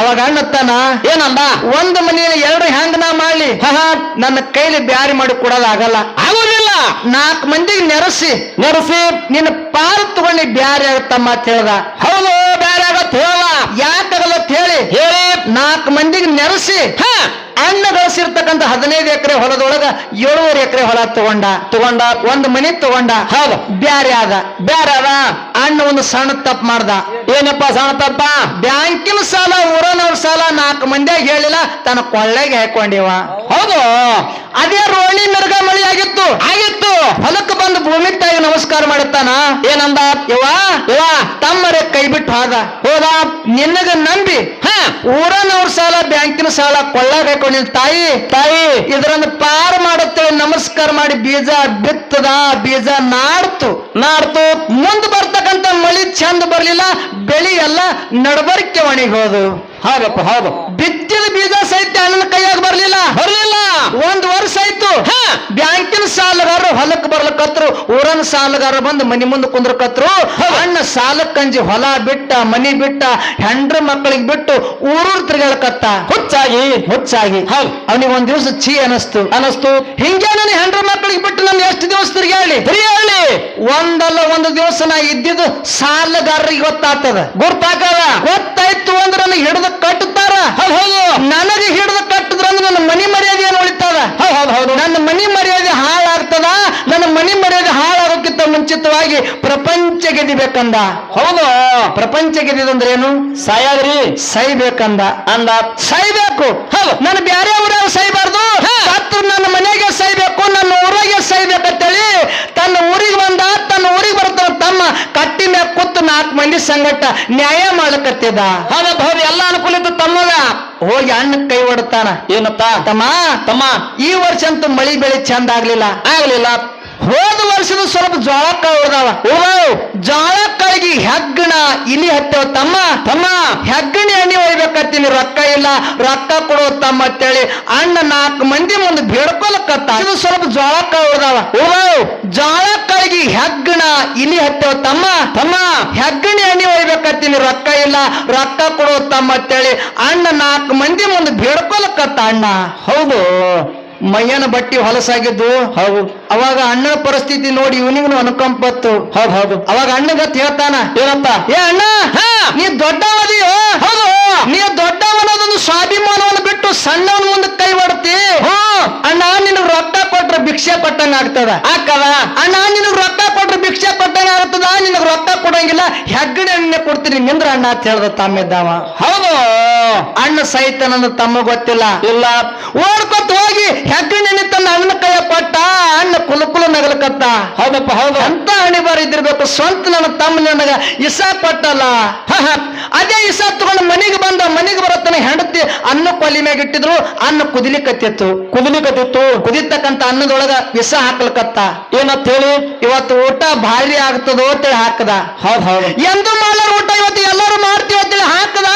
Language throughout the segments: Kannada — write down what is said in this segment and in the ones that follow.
ಅವಾಗ ಅಣ್ಣತ್ತಾನ ಏನಂದ? ಒಂದು ಮನೆಯ ಎರಡು ಹೆಂಗ ನಾ ಮಾಡ್ಲಿ, ನನ್ನ ಕೈಲಿ ಬ್ಯಾರಿ ಮಾಡಿ ಕೊಡೋದಾಗಲ್ಲ, ಆಗೋದಿಲ್ಲ. 4 ಮಂದಿಗೆ ನೆರೆಸಿ ನಿನ್ನ ಪಾಲು ತಗೊಂಡು ಬ್ಯಾರಿ ಆಗತ್ತಮ್ಮ ಅಂತ ಹೇಳ್ದ. ಹೌದು, ಬೇರೆ ಆಗತ್ ಹೇಳ. ಯಾಕಾಗಲ್ಲ ಅಂತ ಹೇಳಿ ಹೇಳಿ 4 ಮಂದಿಗೆ ನೆರೆಸಿ ಅಣ್ಣ ಗಳಿಸಿರ್ತಕ್ಕಂಥ 15 ಎಕರೆ ಹೊಲದೊಳಗ 7.5 ಎಕರೆ ಹೊಲ ತಗೊಂಡ ಒಂದು ಮನಿ ತಗೊಂಡ. ಹೌದು, ಬ್ಯಾರೆ ಆದ. ಅಣ್ಣ ಒಂದು ಸಣ್ಣ ತಪ್ಪು ಮಾಡ್ದ. ಏನಪ್ಪ ಸಣ್ಣ ತಪ್ಪ? ಬ್ಯಾಂಕಿನ ಸಾಲ ಊರನವ್ರ ಸಾಲ 4 ಮಂದಿಯಾಗ ಹೇಳಿಲ್ಲ, ತನ್ನ ಕೊಳ್ಳೆಗೆ ಹಾಕೊಂಡಿವ. ಹೌದು, ಅದೇ ರೋಣಿ ಮಿರ್ಗ ಮಳಿ ಆಗಿತ್ತು. ಹೊಲಕ್ಕೆ ಬಂದು ಭೂಮಿ ತಾಯಿಗೆ ನಮಸ್ಕಾರ ಮಾಡುತ್ತಾನ. ಏನಂದ? ಯವ್ವ ತಮ್ಮರೇ ಕೈ ಬಿಟ್ಟು ಹೋದ ನಿನ್ನಗ ನಂಬಿ ಊರನವ್ರ ಸಾಲ ಬ್ಯಾಂಕಿನ ಸಾಲ ಕೊಳ್ಳಾಗ ಹಾಕೊಂಡಿನ ತಾಯಿ ಇದರನ್ನ ಪಾರ ಮಾಡುತ್ತೇವೆ ನಮಸ್ಕಾರ ಮಾಡಿ ಬೀಜ ಬಿತ್ತದ, ಬೀಜ ನಾಡ್ತು. ಮುಂದೆ ಬರ್ತಕ್ಕಂಥ ಮಳಿ ಚಂದ ಬರ್ಲಿಲ್ಲ, ಬೆಳಿ ಎಲ್ಲ ನಡಬರ್ಕೆ ಒಣಗಿ ಹೋದು. ಹೌದಪ್ಪ, ಹೌದು. ಬಿತ್ತಿದ ಬೀಜ ಸಹಿತ ಅಣ್ಣನ ಕೈಯಾಗ ಬರ್ಲಿಲ್ಲ. 1 ವರ್ಷ ಆಯ್ತು. ಬ್ಯಾಂಕಿನ ಸಾಲಗಾರರು ಹೊಲಕ್ಕೆ ಬರ್ಲಕತ್ರು, ಊರನ ಸಾಲಗಾರರು ಬಂದು ಮನಿ ಮುಂದೆ ಕುಂದ್ರಕತ್ರು. ಅಣ್ಣ ಸಾಲಕ್ಕಂಜಿ ಹೊಲ ಬಿಟ್ಟ, ಮನಿ ಬಿಟ್ಟ, ಹೆಂಡ್ರ ಮಕ್ಕಳಿಗೆ ಬಿಟ್ಟು ಊರೂರ್ ತಿರುಗಾಳಕತ್ತ. ಹುಚ್ಚಾಗಿ ಅವನಿಗೆ ಒಂದ್ ದಿವಸ ಛೀ ಅನಸ್ತು. ಹಿಂಗೆ ನನ್ನ ಹೆಂಡ್ರ ಮಕ್ಕಳಿಗೆ ಬಿಟ್ಟು ನಾನು ಎಷ್ಟು ದಿವಸ ತಿರುಗಾಳಿ? ಒಂದಲ್ಲ ಒಂದು ದಿವಸ ನಾ ಇದ್ದಿದ್ದು ಸಾಲಗಾರರಿಗೆ ಗೊತ್ತಾಯ್ತು ಅಂದ್ರೆ ನನಗೆ ಹಿಡಿದು ಕಟ್ಟುತ್ತಾರ. ನನಗೆ ಹಿಡಿದು ಕಟ್ಟಿದ್ರಂದ್ರೆ ನನ್ನ ಮನಿ ಮರ್ಯಾದೆ ಏನು ಉಳಿತದ? ನನ್ನ ಮನಿ ಮರ್ಯಾದೆ ಹಾಳಾಗ್ತದ. ನನ್ನ ಮನಿ ಮರ್ಯಾದೆ ಹಾಳಾಗೋಕ್ಕಿಂತ ಮುಂಚಿತವಾಗಿ ಪ್ರಪಂಚ ಗೆದಿಬೇಕಂದ. ಹೌದು, ಪ್ರಪಂಚ ಗೆದಿದಂದ್ರೆ ಏನು? ಸೈಬೇಕಂದ. ಸೈಬೇಕು. ನಾನು ಬ್ಯಾರೆ ಊರಾಗ ಸೈಬಾರ್ದು, ನನ್ನ ಮನೆಗೆ ಸೈಬೇಕು, ನನ್ನ ಊರಾಗೆ ಸೈಬೇಕಂತೇಳಿ ತನ್ನ ಊರಿಗೆ ಬಂದ. ತನ್ನ ಊರಿಗೆ ಬರ್ತಾನ ತಮ್ಮ ಕಟ್ಟಿ ಮ್ಯಾಗ ಕೂತು 4 ಮಂದಿ ಸಂಗಟ ನ್ಯಾಯ ಮಾಡಕತ್ತಿದ. ಹೌದು, ಎಲ್ಲ ಅನುಕೂಲ ಇತ್ತು ತಮ್ಮಗ. ಹೋಗಿ ಅಣ್ಣ ಕೈ ಹೊಡ್ತಾನ. ಏನಪ್ಪ? ತಮ್ಮ ಈ ವರ್ಷ ಅಂತೂ ಮಳಿ ಬೆಳೆ ಚಂದ ಆಗ್ಲಿಲ್ಲ. ಹೋದ ವರ್ಷದ ಸ್ವಲ್ಪ ಜೋಳ ಕಾಳು ಉಳ್ದಾವ. ಜೋಳಕ್ಕಾಗಿ ಹೆಗ್ಗಣ ಇಲಿ ಹತ್ತೇವ. ತಮ್ಮ ಹೆಗ್ಗಣಿ ಎಣ್ಣೆ ಒಯ್ಬೇಕತ್ತೀನಿ, ರೊಕ್ಕ ಇಲ್ಲ, ರೊಕ್ಕ ಕೊಡೋ ತಮ್ಮ ಅಂತೇಳಿ ಅಣ್ಣ 4 ಮಂದಿ ಮುಂದೆ ಬೇಡ್ಕೊಲಕತ್ತ. ಇದು ಸ್ವಲ್ಪ ಜೋಳ ಕಾಳು ಉಳ್ದಾವ. ಜೋಳಕ್ಕಾಗಿ ಹೆಗ್ಗಣ ಇಲಿ ಹತ್ತೇವ. ತಮ್ಮ ಹೆಗ್ಗಣಿ ಎಣ್ಣೆ ಒಯ್ಬೇಕತ್ತೀನಿ, ರೊಕ್ಕ ಇಲ್ಲ, ರೊಕ್ಕ ಕೊಡೋ ತಮ್ಮ ಅಂತೇಳಿ ಅಣ್ಣ 4 ಮಂದಿ ಮುಂದೆ ಬೇಡ್ಕೊಲಕತ್ತ. ಅಣ್ಣ ಹೌದು, ಮೈಯನ ಬಟ್ಟಿ ಹೊಲಸಾಗಿದ್ದು. ಅವಾಗ ಅಣ್ಣನ ಪರಿಸ್ಥಿತಿ ನೋಡಿ ಇವನಿಗೂ ಅನುಕಂಪತ್ತು. ಅವಾಗ ಅಣ್ಣಗತ್ ಹೇಳ್ತಾನ. ಏನಂತ? ಅಣ್ಣ, ನೀ ದೊಡ್ಡವದಿಯೋ? ನೀ ದೊಡ್ಡವನದೊಂದು ಸ್ವಾಭಿಮಾನವನ್ನು ಬಿಟ್ಟು ಸಣ್ಣವನ ಮುಂದೆ ಕೈ ಹೊಡ್ತಿ. ಅಣ್ಣ, ನಿನಗ್ ರೊಕ್ಕ ಕೊಟ್ರೆ ಭಿಕ್ಷೆ ಕೊಟ್ಟಂಗ ಆಗ್ತದ. ಅಣ್ಣ, ನಿನಗ್ ರೊಕ್ಕ ಕೊಟ್ರೆ ಭಿಕ್ಷೆ ಕೊಟ್ಟಂಗ ಆಗ್ತದ. ನಿನಗ್ ರೊಕ್ಕ ಕೊಡಂಗಿಲ್ಲ, ಹೆಗ್ಗಡೆ ಎಣ್ಣೆ ಕೊಡ್ತೀನಿ ನಿಂದ್ರ ಅಣ್ಣ ಅಂತ ಹೇಳ್ದ ತಮ್ಮಿದ್ದಾವ. ಹೌದು, ಅಣ್ಣ ಸಹಿತ ನನ್ನ ತಮ್ಮ ಗೊತ್ತಿಲ್ಲ. ಓಡ್ಕೊತ್ ಹೋಗಿ ಹೆಗ್ಗಣೆ ತನ್ನ ಅಣ್ಣನ ಕೈಯ ಕೊಟ್ಟ. ಅಣ್ಣ ಕುಲುಕುಲು ನಗಲಕತ್ತ. ಹೌದು, ಅಂತ ಹಣಿ ಬಾರಿ ಇದ್ದಿರ್ಬೇಕು. ಸ್ವಂತ ನನ್ನ ತಮ್ಮ ನನಗ ಇಸ ಕೊಟ್ಟಲ್ಲ. ಅದೇ ಇಸ ತಗೊಂಡು ಮನೆಗೆ ಬಂದ. ಮನೆಗೆ ಬರತ್ತನ ಹೆಂಡತಿ ಅನ್ನ ಕೊಲಿ ಮ್ಯಾಗ ಇಟ್ಟಿದ್ರು. ಅನ್ನ ಕುದಿಲಿಕತ್ತಿತ್ತು. ಕುದಿತಕ್ಕಂತ ಅನ್ನದೊಳಗ ವಿಷ ಹಾಕ್ಲಕತ್ತ. ಏನಂತ ಹೇಳಿ, ಇವತ್ತು ಊಟ ಭಾರಿ ಆಗ್ತದೋ ಅಂತೇಳಿ ಹಾಕದ. ಎಂದು ಮಾಡಾರ ಊಟ ಇವತ್ತು ಎಲ್ಲರೂ ಮಾಡ್ತೀವಿ ಅಂತೇಳಿ ಹಾಕದ.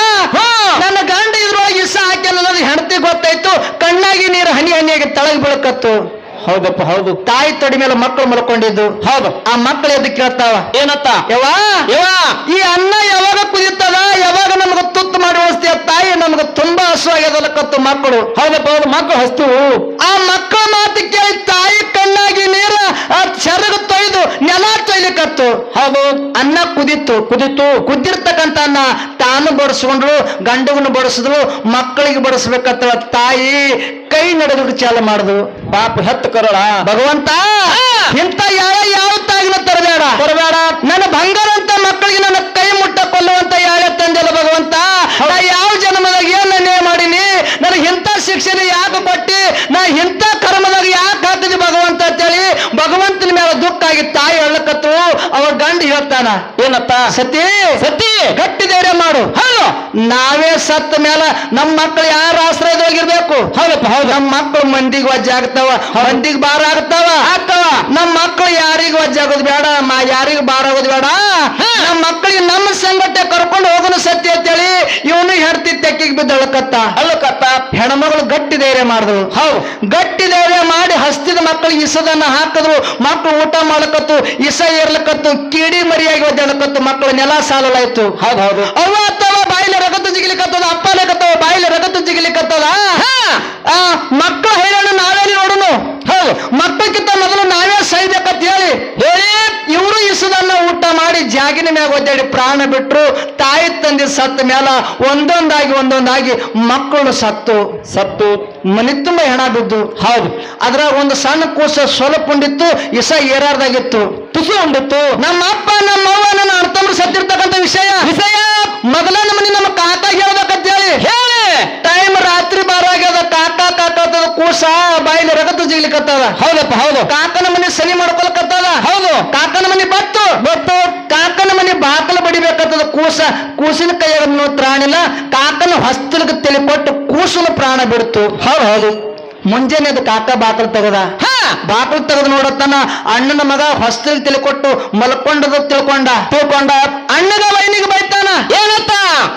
ನನ್ನ ಗಂಡ ಇದ್ರೊಳಗೆ ವಿಷ ಹಾಕ್ಯಾನ ಅನ್ನೋದು ಹೆಂಡತಿ ಗೊತ್ತಾಯ್ತು. ಕಣ್ಣಾಗಿ ನೀರು ಹನಿ ಹನಿಯಾಗಿ ತಳಗ್ ಬೀಳಕತ್ತು. ಹೌದಪ್ಪ, ಹೌದು. ತಾಯಿ ತೊಡಿ ಮೇಲೆ ಮಕ್ಕಳು ಮಲ್ಕೊಂಡಿದ್ದು. ಆ ಮಕ್ಕಳು ಎದ್ದು ಕೇಳ್ತಾವ. ಏನತ್ತ? ಈ ಅನ್ನ ಯಾವಾಗ ಕುದಿತದ, ಯಾವಾಗ ನಮ್ಗೆ ತುತ್ತು ಮಾಡಿ ಉಳಿಸ್ತೀಯ ತಾಯಿ? ನಮ್ಗೆ ತುಂಬಾ ಹಸುವಾಗ್ಯದಲ್ಲಕತ್ತು ಮಕ್ಕಳು. ಹೌದಪ್ಪ, ಹೌದು, ಮಕ್ಕಳು ಹಸ್ತು. ಆ ಮಕ್ಕಳ ಮಾತು ಕೇಳಿ ತಾಯಿ ಕಣ್ಣಾಗಿ ನೀರ ಆ ಸೆರಗು ತೊಯ್ದು ನೆಲ ತೊಯ್ಲಿಕತ್ತು. ಅನ್ನ ಕುದಿತ್ತು. ಕುದ್ದಿರ್ತಕ್ಕಂಥ ಅನ್ನ ತಾನು ಬಡಿಸ್ಕೊಂಡ್ರು, ಗಂಡಗನ್ನು ಬಡಿಸಿದ್ರು, ಮಕ್ಕಳಿಗೆ ಬಡಿಸ್ಬೇಕತ್ತ ತಾಯಿ ಕೈ ನಡೆದು ಚಾಲ ಮಾಡುದು. ಪಾಪ ಹೆತ್ತ ಕರಳ ಭಗವಂತ, ಇಂಥ ಯಾವ ತಾಯಿನ ತರಬೇಡ. ನನ್ನ ಬಂಗಾರ ಅಂತ ಮಕ್ಕಳಿಗೆ ನನ್ನ ಕೈ ಮುಟ್ಟ ಕೊಲ್ಲುವಂತ ಯಾಳೆ ತಂದೆಲ್ಲ ಭಗವಂತ. ನಾ ಯಾವ ಜನ್ಮದಾಗ ಏನ್ ಅನ್ಯಾಯ ಮಾಡೀನಿ? ನನಗೆ ಇಂಥ ಶಿಕ್ಷೆ ಯಾಕೆ ಕೊಟ್ಟಿ? ನಾ ಇಂಥ ಕರ್ಮದಾಗ ಯಾಕೆ ಹಾಕಿದ್ವಿ ಭಗವಂತ ಅಂತೇಳಿ ಭಗವಂತನ ಮೇಲೆ ದುಃಖ ಆಗಿ ತಾಯಿ ಹೇಳಕತ್ತು. ಅವ ಗಂಡ ಹೇಳ್ತಾನ. ಏನತ್ತ? ಸತಿ ಗಟ್ಟಿ ಧೈರ್ಯ ಮಾಡು. ನಾವೇ ಸತ್ತ ಮೇಲೆ ನಮ್ಮ ಮಕ್ಕಳು ಯಾರ ಆಶ್ರಯದೊಳಗಿರ್ಬೇಕು? ನಮ್ಮ ಮಕ್ಕಳು ಮಂದಿಗೆ ವಜ್ಜೆ ಆಗ್ತಾವ, ಮಂದಿಗೆ ಬಾರ ಆಗ್ತಾವ. ನಮ್ಮ ಮಕ್ಕಳು ಯಾರಿಗೂ ವಜ್ಜೆ ಆಗೋದು ಬೇಡ, ಯಾರಿಗೂ ಬಾರ ಆಗೋದು ಬೇಡ. ನಮ್ಮ ಮಕ್ಕಳಿಗೆ ನಮ್ಮ ಸಂಗಟೆ ಕರ್ಕೊಂಡು ಹೋಗೋನು ಸತ್ಯ ಅಂತೇಳಿ ಇವನು ಹೆಂಡತಿ ತೆಕ್ಕಿಗೆ ಬಿದ್ದಳಕತ್ತ. ಹೆಣ್ಮಗಳು ಗಟ್ಟಿ ಧೈರ್ಯ ಮಾಡಿದ್ರು. ಗಟ್ಟಿ ಧೈರ್ಯ ಮಾಡಿ ಹಸ್ತಿದ ಮಕ್ಕಳಿಗೆ ಇಸದನ್ನ ಹಾಕಿದ್ರು. ಮಕ್ಕಳು ಊಟ ಮಾಡಕತ್ತು, ಇಸ ಏರ್ಲಕತ್ತು, ಕಿಡಿ ಮರಿಯಾಗಿ ಒದ್ದಾಡಕತ್ತು. ಮಕ್ಕಳು ನೆಲ ಸಾಲಲಾಯ್ತು. ಅವ್ವ ಅತ್ತವ ಬಾಯಿಲೆ ರಗತ್ತು ಜಿಗಿಲಿಕತ್ತದ, ಅಪ್ಪ ಮಕ್ಕಳ ಹೈರಾಣ ನಾವೇಲಿ ನೋಡುನು. ಹೌದು, ಮಕ್ಕಳಕ್ಕಿಂತ ಮೊದಲು ನಾವೇ ಸೈಬೇಕಂತ ಹೇಳಿ ಇವರು ಇಸುದನ್ನ ಊಟ ಮಾಡಿ ಜಾಗಿನ ಮ್ಯಾಗ ಒದ್ದಾಡಿ ಪ್ರಾಣ ಬಿಟ್ರು. ತಾಯಿ ತಂದೆ ಸತ್ತ ಮ್ಯಾಲ ಒಂದೊಂದಾಗಿ ಮಕ್ಕಳು ಸತ್ತು ಮನೆ ತುಂಬ ಹೆಣ ಬಿದ್ದು. ಹೌದು, ಅದ್ರಾಗ ಒಂದು ಸಣ್ಣ ಕೂಸ ಸ್ವಲ್ಪ ಉಂಡಿತ್ತು, ಇಸ ಏರಾರ್ದಾಗಿತ್ತು, ತುಸು ಉಂಡಿತ್ತು. ನಮ್ಮ ಅಪ್ಪ ನಮ್ಮ ಅವ್ವ ನನ್ನ ಅರ್ಥಂಬ್ರು ಸತ್ತಿರ್ತಕ್ಕಂಥ ವಿಷಯ ಮೊದಲ ನಮ್ಮ ಕಾಕ ಹೇಳ್ಬೇಕಂತ ಹೇಳಿ ಟೈಮ್ ರಾತ್ರಿ ಬಾರಾಗ್ಯದ. ಕಾಕ ಕೂಸ ಬಾಯಿಲಿ ರಗತ ಜಿಗ್ಲಿಕತ್ತದ. ಹೌದಪ್ಪ ಹೌದು. ಕಾಕನ ಮನೆ ಸನಿ ಮಾಡ್ಕೊಳಕತ್ತದ. ಹೌದು, ಕಾಕನ ಮನೆ ಬತ್ತು ಕಾಕನ ಮನೆ ಬಾಕಲು ಬಡಿಬೇಕತ್ತದ. ಕೂಸಿನ ಕೈಯಾಗ ತ್ರಾಣಿಲ್ಲ. ಕಾಕನ ಹೊಸ್ತಲಿಗೆ ತಲೆ ಕೊಟ್ಟು ಕೂಸನ ಪ್ರಾಣ ಬಿಡ್ತು. ಹೌದು, ಮುಂಜಾನೆ ಅದು ಕಾಕ ಬಾಕಲು ತೆಗದ. ಬಾಕಲು ತೆಗೆದು ನೋಡತ್ತಾನ ಅಣ್ಣನ ಮಗ ಹೊಸ್ತಲಿಗೆ ತಲೆ ಕೊಟ್ಟು ಮಲ್ಕೊಂಡದ ತಿಳ್ಕೊಂಡ. ಅಣ್ಣನ ವೈನಿಗೆ ಬೈತಾನ. ಏನತ್ತ?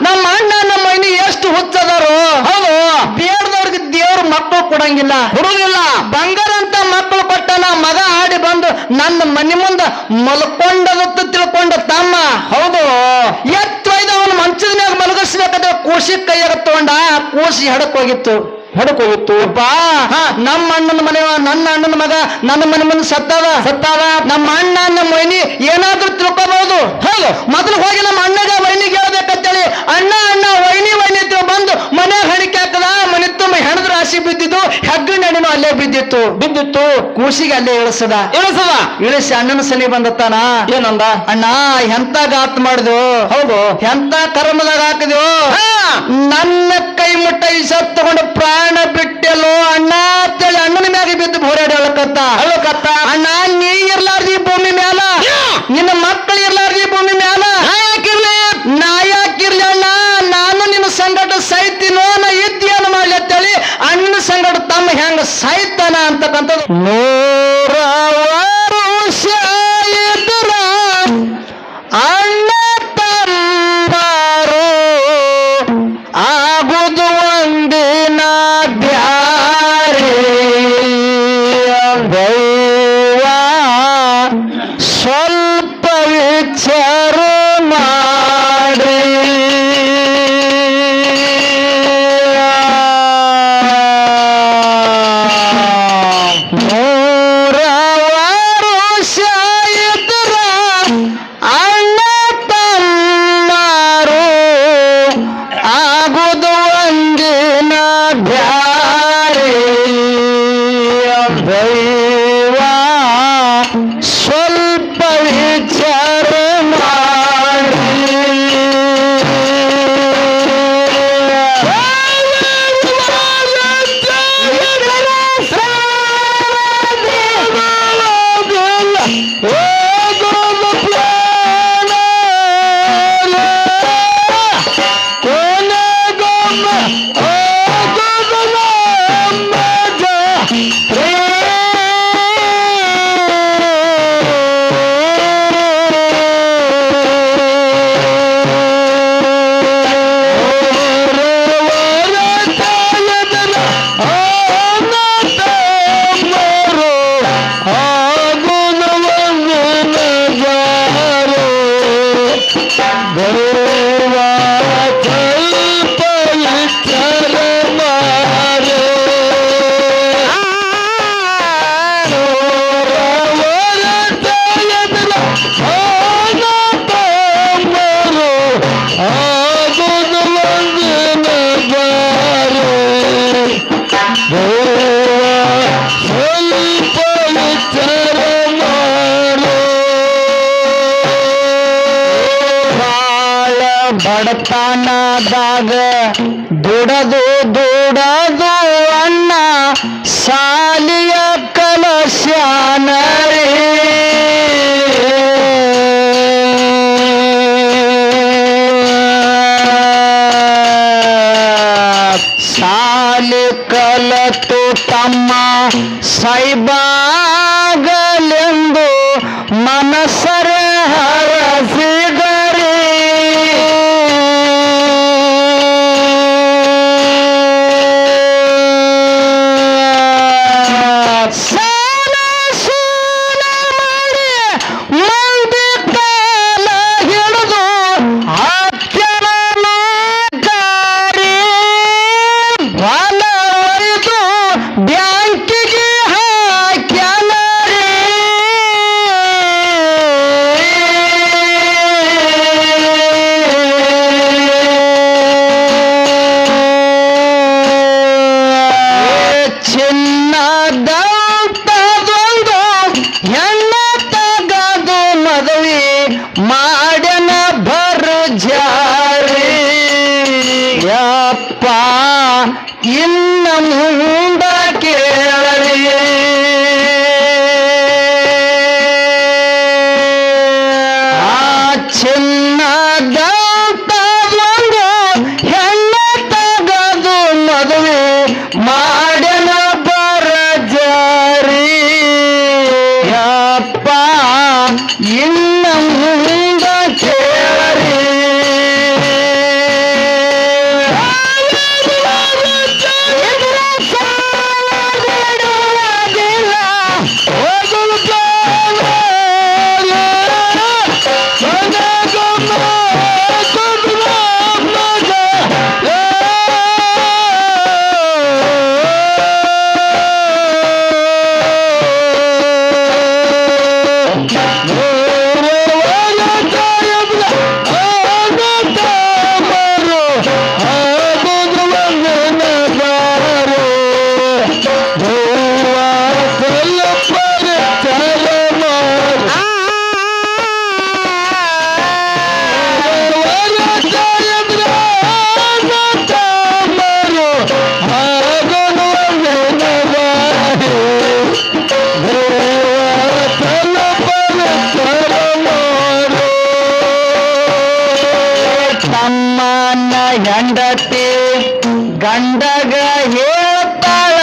ನಮ್ಮ ಅಣ್ಣ ನಮ್ಮ ವೈನಿ ಎಷ್ಟು ಹುಚ್ಚದಾರು. ಹೌದು, ಬೇಡದವ್ರಿಗೆ ದೇವ್ರ ಮಕ್ಕಳು ಕೊಡಂಗಿಲ್ಲ, ಹುಡುಗಿಲ್ಲ. ಬಂಗಾರ ಅಂತ ಮಕ್ಕಳು ಕೊಟ್ಟನ. ಮಗ ಆಡಿ ಬಂದು ನನ್ನ ಮನೆ ಮುಂದ ಮಲ್ಕೊಂಡದತ್ತು ತಿಳ್ಕೊಂಡ ತಮ್ಮ. ಹೌದು, ಎತ್ತೊಯ್ದು ಅವನು ಮಂಚದ ಮ್ಯಾಗ ಮಲಗಿಸ್ಬೇಕಾದ್ರೆ ಕೂಸಿ ಕೈಯಾಗ ತಗೊಂಡ. ಕೂಸಿ ಹಡಕೋಗಿತ್ತು. ಬಾ, ನಮ್ಮ ಅಣ್ಣನ ಮನೆ, ನನ್ನ ಅಣ್ಣನ ಮಗ ನನ್ನ ಮನೆ ಮುಂದೆ ಸತ್ತಾದ. ನಮ್ಮ ಅಣ್ಣ ನಮ್ಮ ವೈನಿ ಏನಾದ್ರೂ ತಿಳ್ಕೋಬಹುದು. ಹೌದು, ಮೊದಲು ಹೋಗಿ ನಮ್ಮ ಅಣ್ಣಗ ವೈನಿಗೆ ಹೇಳ್ಬೇಕಂತೇಳಿ ಅಣ್ಣ ವೈನಿ ಬಂದು ಮನೆ ಹಣಿಕೆ ಹಾಕದ. ಮನೆ ತುಂಬ ಹೆಣದ ರಾಶಿ ಬಿದ್ದಿದ್ದು, ಹೆಗ್ಗಣ ಹೆಣ್ಣು ಅಲ್ಲೇ ಬಿದ್ದಿತ್ತು. ಕೂಸಿಗೆ ಅಲ್ಲೇ ಇಳಿಸಿ ಅಣ್ಣನ ಸನಿ ಬಂದತ್ತಾನ. ಏನಂದ? ಅಣ್ಣ ಎಂತ ಗಾತ್ ಮಾಡಿದ್ವು. ಹೌದು, ಎಂತ ಕರ್ಮದಾಗ ಹಾಕಿದ್ವು. ನನ್ನ ಕೈ ಮುಟ್ಟ ಈ ಸತ್ ತಗೊಂಡು ಪ್ರಾಣ ಬಿಟ್ಟೆಲ್ಲೋ ಅಣ್ಣ ಅಂತೇಳಿ ಅಣ್ಣನ ಮ್ಯಾಗ ಬಿದ್ದು ಬೋರಾಡಿ ಹೇಳಕತ್ತ. ಅಣ್ಣ, ನೀ ಇರ್ಲಾರ್ದಿ ಭೂಮಿ ಮ್ಯಾಲ, ನಿನ್ನ ಮಕ್ಕಳು ಇರ್ಲಾರ್ದಿ ಭೂಮಿ ಮ್ಯಾಲ ನಾ ಯಾಕಿರ್ಲಿ ಅಣ್ಣ? ನಾನು ನಿನ್ನ ಸಂಗಟ ಸಾಯ್ತೀನೋ, ನಾ ಇದ್ದೇನು ಮಾಡ್ಲಿ ಅಂತೇಳಿ ಅಣ್ಣನ ಸಂಗಟ ತಮ್ಮ ಹೆಂಗ ಸಾಯ್ತಾನ ಅಂತಕ್ಕಂಥದ್ದು. 100 ವರ್ಷ ಇದ್ರ ಅಣ್ಣ ತಮ್ಮರು ಆಗುದು ಒಂದಿನ ಬ್ಯಾರೆ. ದೈವ ಸ್ವಲ್ಪ ವಿಚಾರ ಮಾಡಿ. ಬಡತನದಾಗ ದುಡದು ಅಣ್ಣ ಶಾಲಿಯ ಕಲಶಾನರೇ. ಶಾಲೆ ಕಲತು ತಮ್ಮ ಸೈಬಾಗಲೆಂದು ಮನಸರೆ ಹರಸಿದರೆ. ಇನ್ನ ಮುಂದ ಕೇಳಲಿ ಆ ಚಿನ್ನದಂತ ಒಂದು ಹೆಣ್ಣು ತಗದು ಮದುವೆ ಮಾಡನ ಬರಜಾರಿ ಯಪ್ಪ ಇನ್ನ ಮುಂದ ಕೇಳಲಿ ತಮ್ಮನ ಹೆಂಡತಿ ಗಂಡಗ ಹೇಳ್ತಾಳ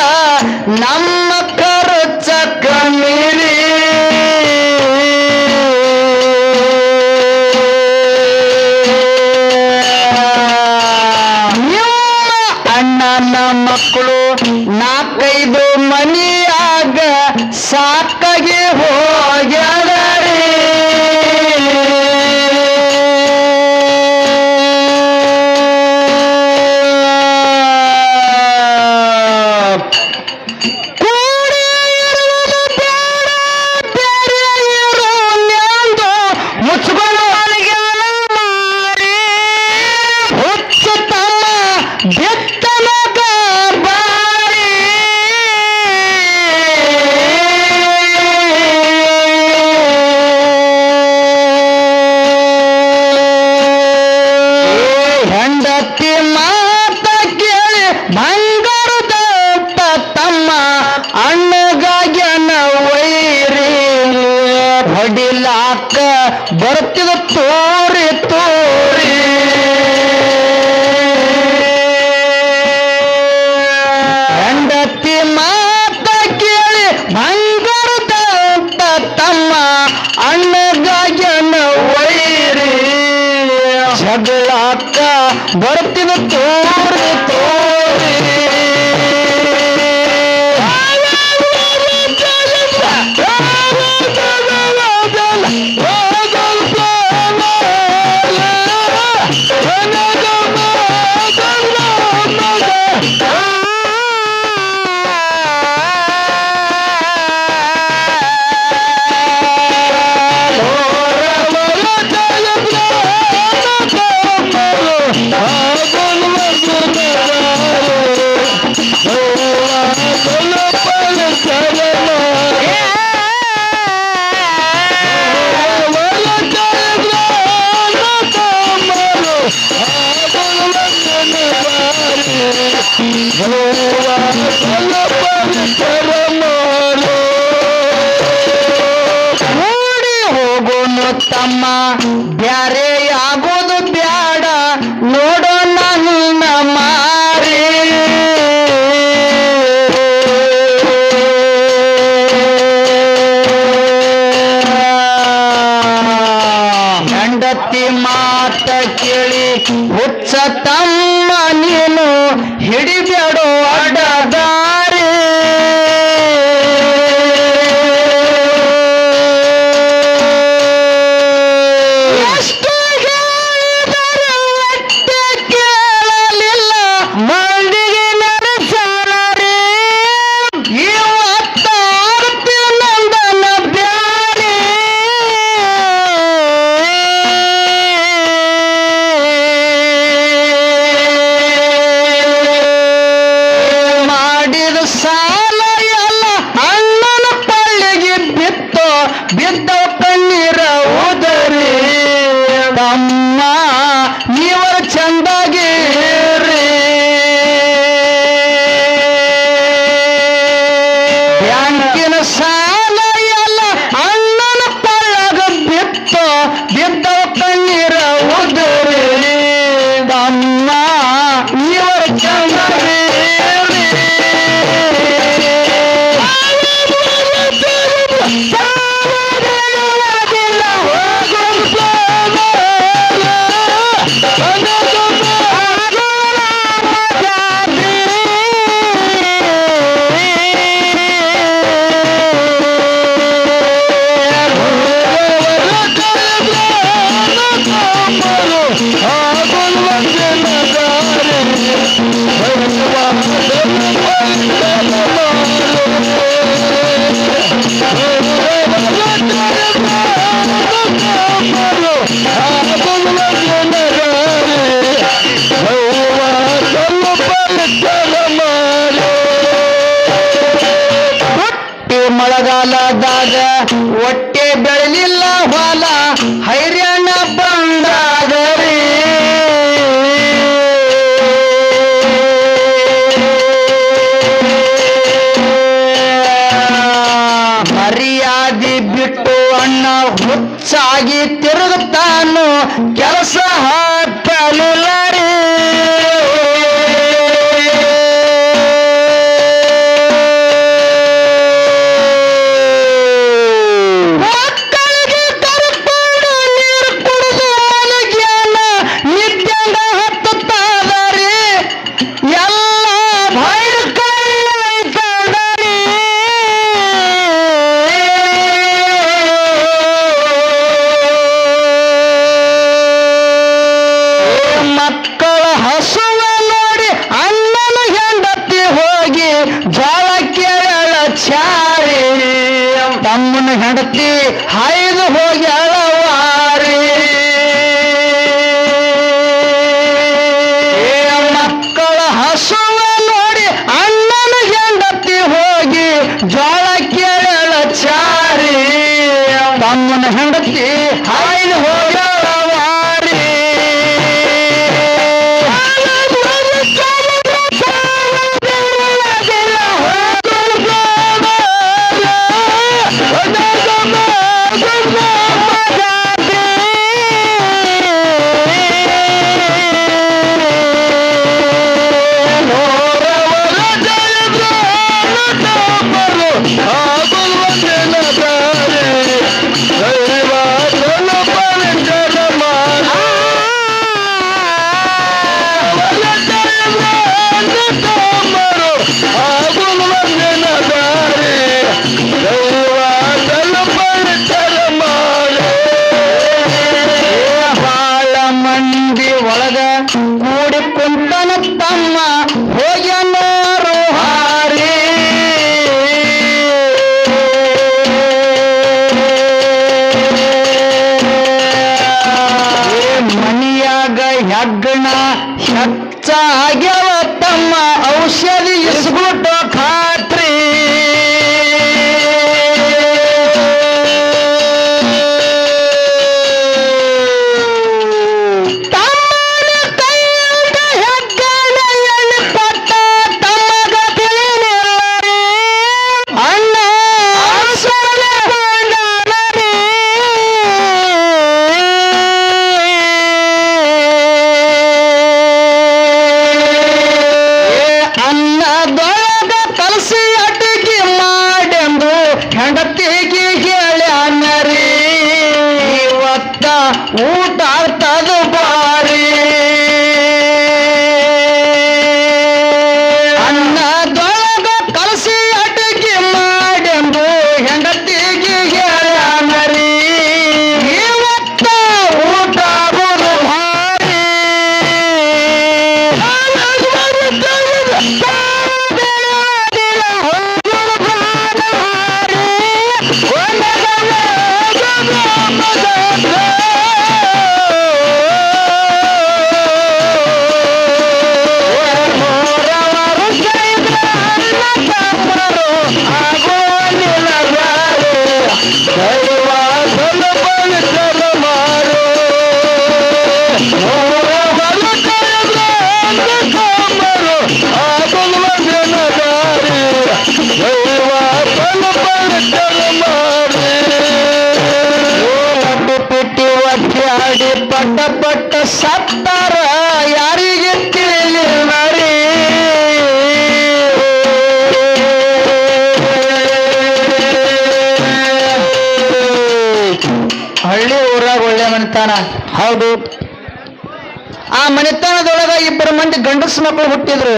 ನಮ್ಮ ಖರ್ಚ ಕಮ್ಮಿರಿ ನಿಮ್ಮ ಅಣ್ಣನ ಮಕ್ಕಳು ನಾಲ್ಕೈದು ಮನಿಯಾಗ ಸಾಕಾಗಿ ಹೋಗ್ಯಾರಿ ಮುಚ್ಕೊಂಡು ಅಲ್ಲಿಗೆಲ್ಲ ಮಾಡಿ ಹುಚ್ಚ ತಮ್ಮ ಬೆತ್ತನಗ ಬಾರಿ ಹೆಂಡತಿ ಮಾತ ಕೇಳಿ ಬಂಗಾರದಂತ ತಮ್ಮ ಅಣ್ಣಗಾಗ್ಯನ ವೈರಿ ಹೊಡಿಲಾಕ ಬರ್ತಿದ ತೋರಿ ತೋರಿ ಹೆಂಡತಿ ಮಾತ ಕೇಳಿ ಬಂಗಾರದಂತ ತಮ್ಮ ಅಣ್ಣಗಾಗ್ಯನ ವೈರಿ ಜಗಳಾಕ ಬರ್ತಿದ ತೋರಿ ತೋರಿ ನೋಡಿ ಹೋಗೋನು ತಮ್ಮ ಬ್ಯಾರೆ ಆಗೋದು ಬ್ಯಾಡ ನೋಡೋ ನನ್ನ ಮಾರಿ ಹೆಂಡತಿ ಮಾತ ಕೇಳಿ ಹುಚ್ಚ ತಮ್ಮ ನೀನು ಹಿಡಿಬೇಡೋ ಅಡ್ಡದಾರಿ ಎಷ್ಟು ಮಳೆಗಾಲದಾಗ ಹೊಟ್ಟೆ ಬೆಳಲಿಲ್ಲ ಹೊಲ ಹೈರ್ಯಾಣ ಬಂದಾಗರಿ ಮರ್ಯಾದಿ ಬಿಟ್ಟು ಅಣ್ಣ ಹುಚ್ಚಾಗಿ ತಿರುಗುತ್ತಾನು ಕೆಲಸ ಹಾಕಲಿಲ್ಲ ರೀ ಮಕ್ಕಳಿಗೆ ಕರ್ಕೊಂಡು ನೀರು ಕುಡಿದು ಮಲಗ್ಯಾನ ನಿದ್ದಂಗ ಹತ್ತುತ್ತಾದರಿ ಎಲ್ಲ ಭೈರ ಕೈಕೊಂಡರಿ ಮಕ್ಕಳ ಹಸುವ ನೋಡಿ ಅಣ್ಣನ ಹೆಂಡತಿ ಹೋಗಿ ಜೋಳ ಕೇಳ ಚಾರಿ ತಮ್ಮನ ಹೆಂಡತಿ ಹಾಯ್ದು ಹೋಗಿ ಅಳವಾರಿ ಮಕ್ಕಳ ಹಸುವ ನೋಡಿ ಅಣ್ಣನ ಹೆಂಡತಿ ಹೋಗಿ ಜೋಳ ಕೇಳ ಚಾರಿ ತಮ್ಮನ ಹೆಂಡತಿ ಹಾಯ್ದು ಹೋಗಿ ಅಳವಾರಿ ಬಾಳ ಮಂದಿ ಒಳಗ ಕೂಡಿ ಕುಂತನ ತಮ್ಮ ಹೋಗ್ಯನೋರು ಹಾರಿ ಮನಿಯಾಗ ಹೆಗ್ಗಣ ಹೆಚ್ಚಾಗ್ಯವ ತಮ್ಮ ಔಷಧಿ ಇಸ್ಬಿಟ್ಟು ಖಾತ್ರಿ ತಮ್ಮನ ಕೈಯಿಂದ ಹೆಗ್ಗಣ ಎಲ್ಲಿ ಪಟ್ಟ ತಮ್ಮಗ ತಿಳಿಲಿಲ್ಲರಿ ಅಣ್ಣ ಸೊರಗೊಂಡನರಿ ಅನ್ನದೊಳಗ ಕಲಸಿ ಅಡಿಗೆ ಮಾಡೆಂದು ಹೆಂಡತಿಗೆ ಹೇಳ್ಯಾನರಿ ಇವತ್ತ ಊಟ ಆಗ್ತದ ಬಾರಿ ಅನ್ನದೊಳಗ ಕಲಸಿ ಅಡಿಗೆ ಮಾಡೆಂದು ಹೆಂಡತಿಗೆ ಹೇಳ್ಯಾನರಿ ಇವತ್ತ ಊಟ ಆಗೋದು ಭಾರಿ ಪಟ್ಟ ಪಟ್ಟ ಸತ್ತಾರ ಯಾರಿಗೆ ತಿಳಿಲಿಲ್ಲರಿ ಹಳ್ಳಿ ಊರಾಗ ಒಳ್ಳೆ ಮನೆತನ ಹೌದು ಆ ಮನೆತನದೊಳಗ ಇಬ್ಬರು ಮಂದಿ ಗಂಡಸ ಮಕ್ಕಳು ಹುಟ್ಟಿದ್ರು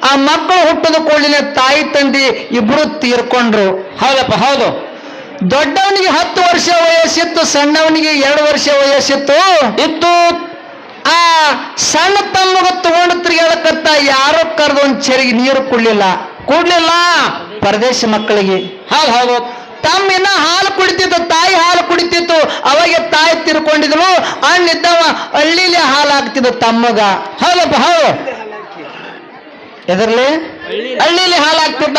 ಆ ಮಕ್ಕಳು ಹುಟ್ಟದ ಕೂಡಲೇ ತಾಯಿ ತಂದೆ ಇಬ್ರು ತೀರ್ಕೊಂಡ್ರು ಹೌದಪ್ಪ ಹೌದು ದೊಡ್ಡವನಿಗೆ 10 ವರ್ಷ ವಯಸ್ಸಿತ್ತು ಸಣ್ಣವನಿಗೆ 2 ವರ್ಷ ವಯಸ್ಸಿತ್ತು ಆ ಸಣ್ಣ ತಮ್ಮಗ ತಗೊಂಡು ತಿರುಗಾಡಕತ್ತ ಯಾರೋ ಕರೆದು ಒಂದ್ ಚೆರಿಗೆ ನೀರು ಕುಡ್ಲಿಲ್ಲ ಪರದೇಶ ಮಕ್ಕಳಿಗೆ ಹೌದು ತಮ್ಮಿನ ಹಾಲು ಕುಡಿತಿತ್ತು ತಾಯಿ ಹಾಲು ಕುಡಿತಿತ್ತು ಅವಾಗ ತಾಯಿ ತಿರ್ಕೊಂಡಿದ್ಲು ಅಣ್ಣಿದ್ದವ ಹಳ್ಳಿಲಿ ಹಾಲು ಹಾಕ್ತಿದ್ದ ತಮ್ಮಗ ಹೌದಪ್ಪ ಹೌದು ಎದರ್ಲಿ ಹಳ್ಳಿಲಿ ಹಾಲು ಹಾಕ್ತಿದ್ದ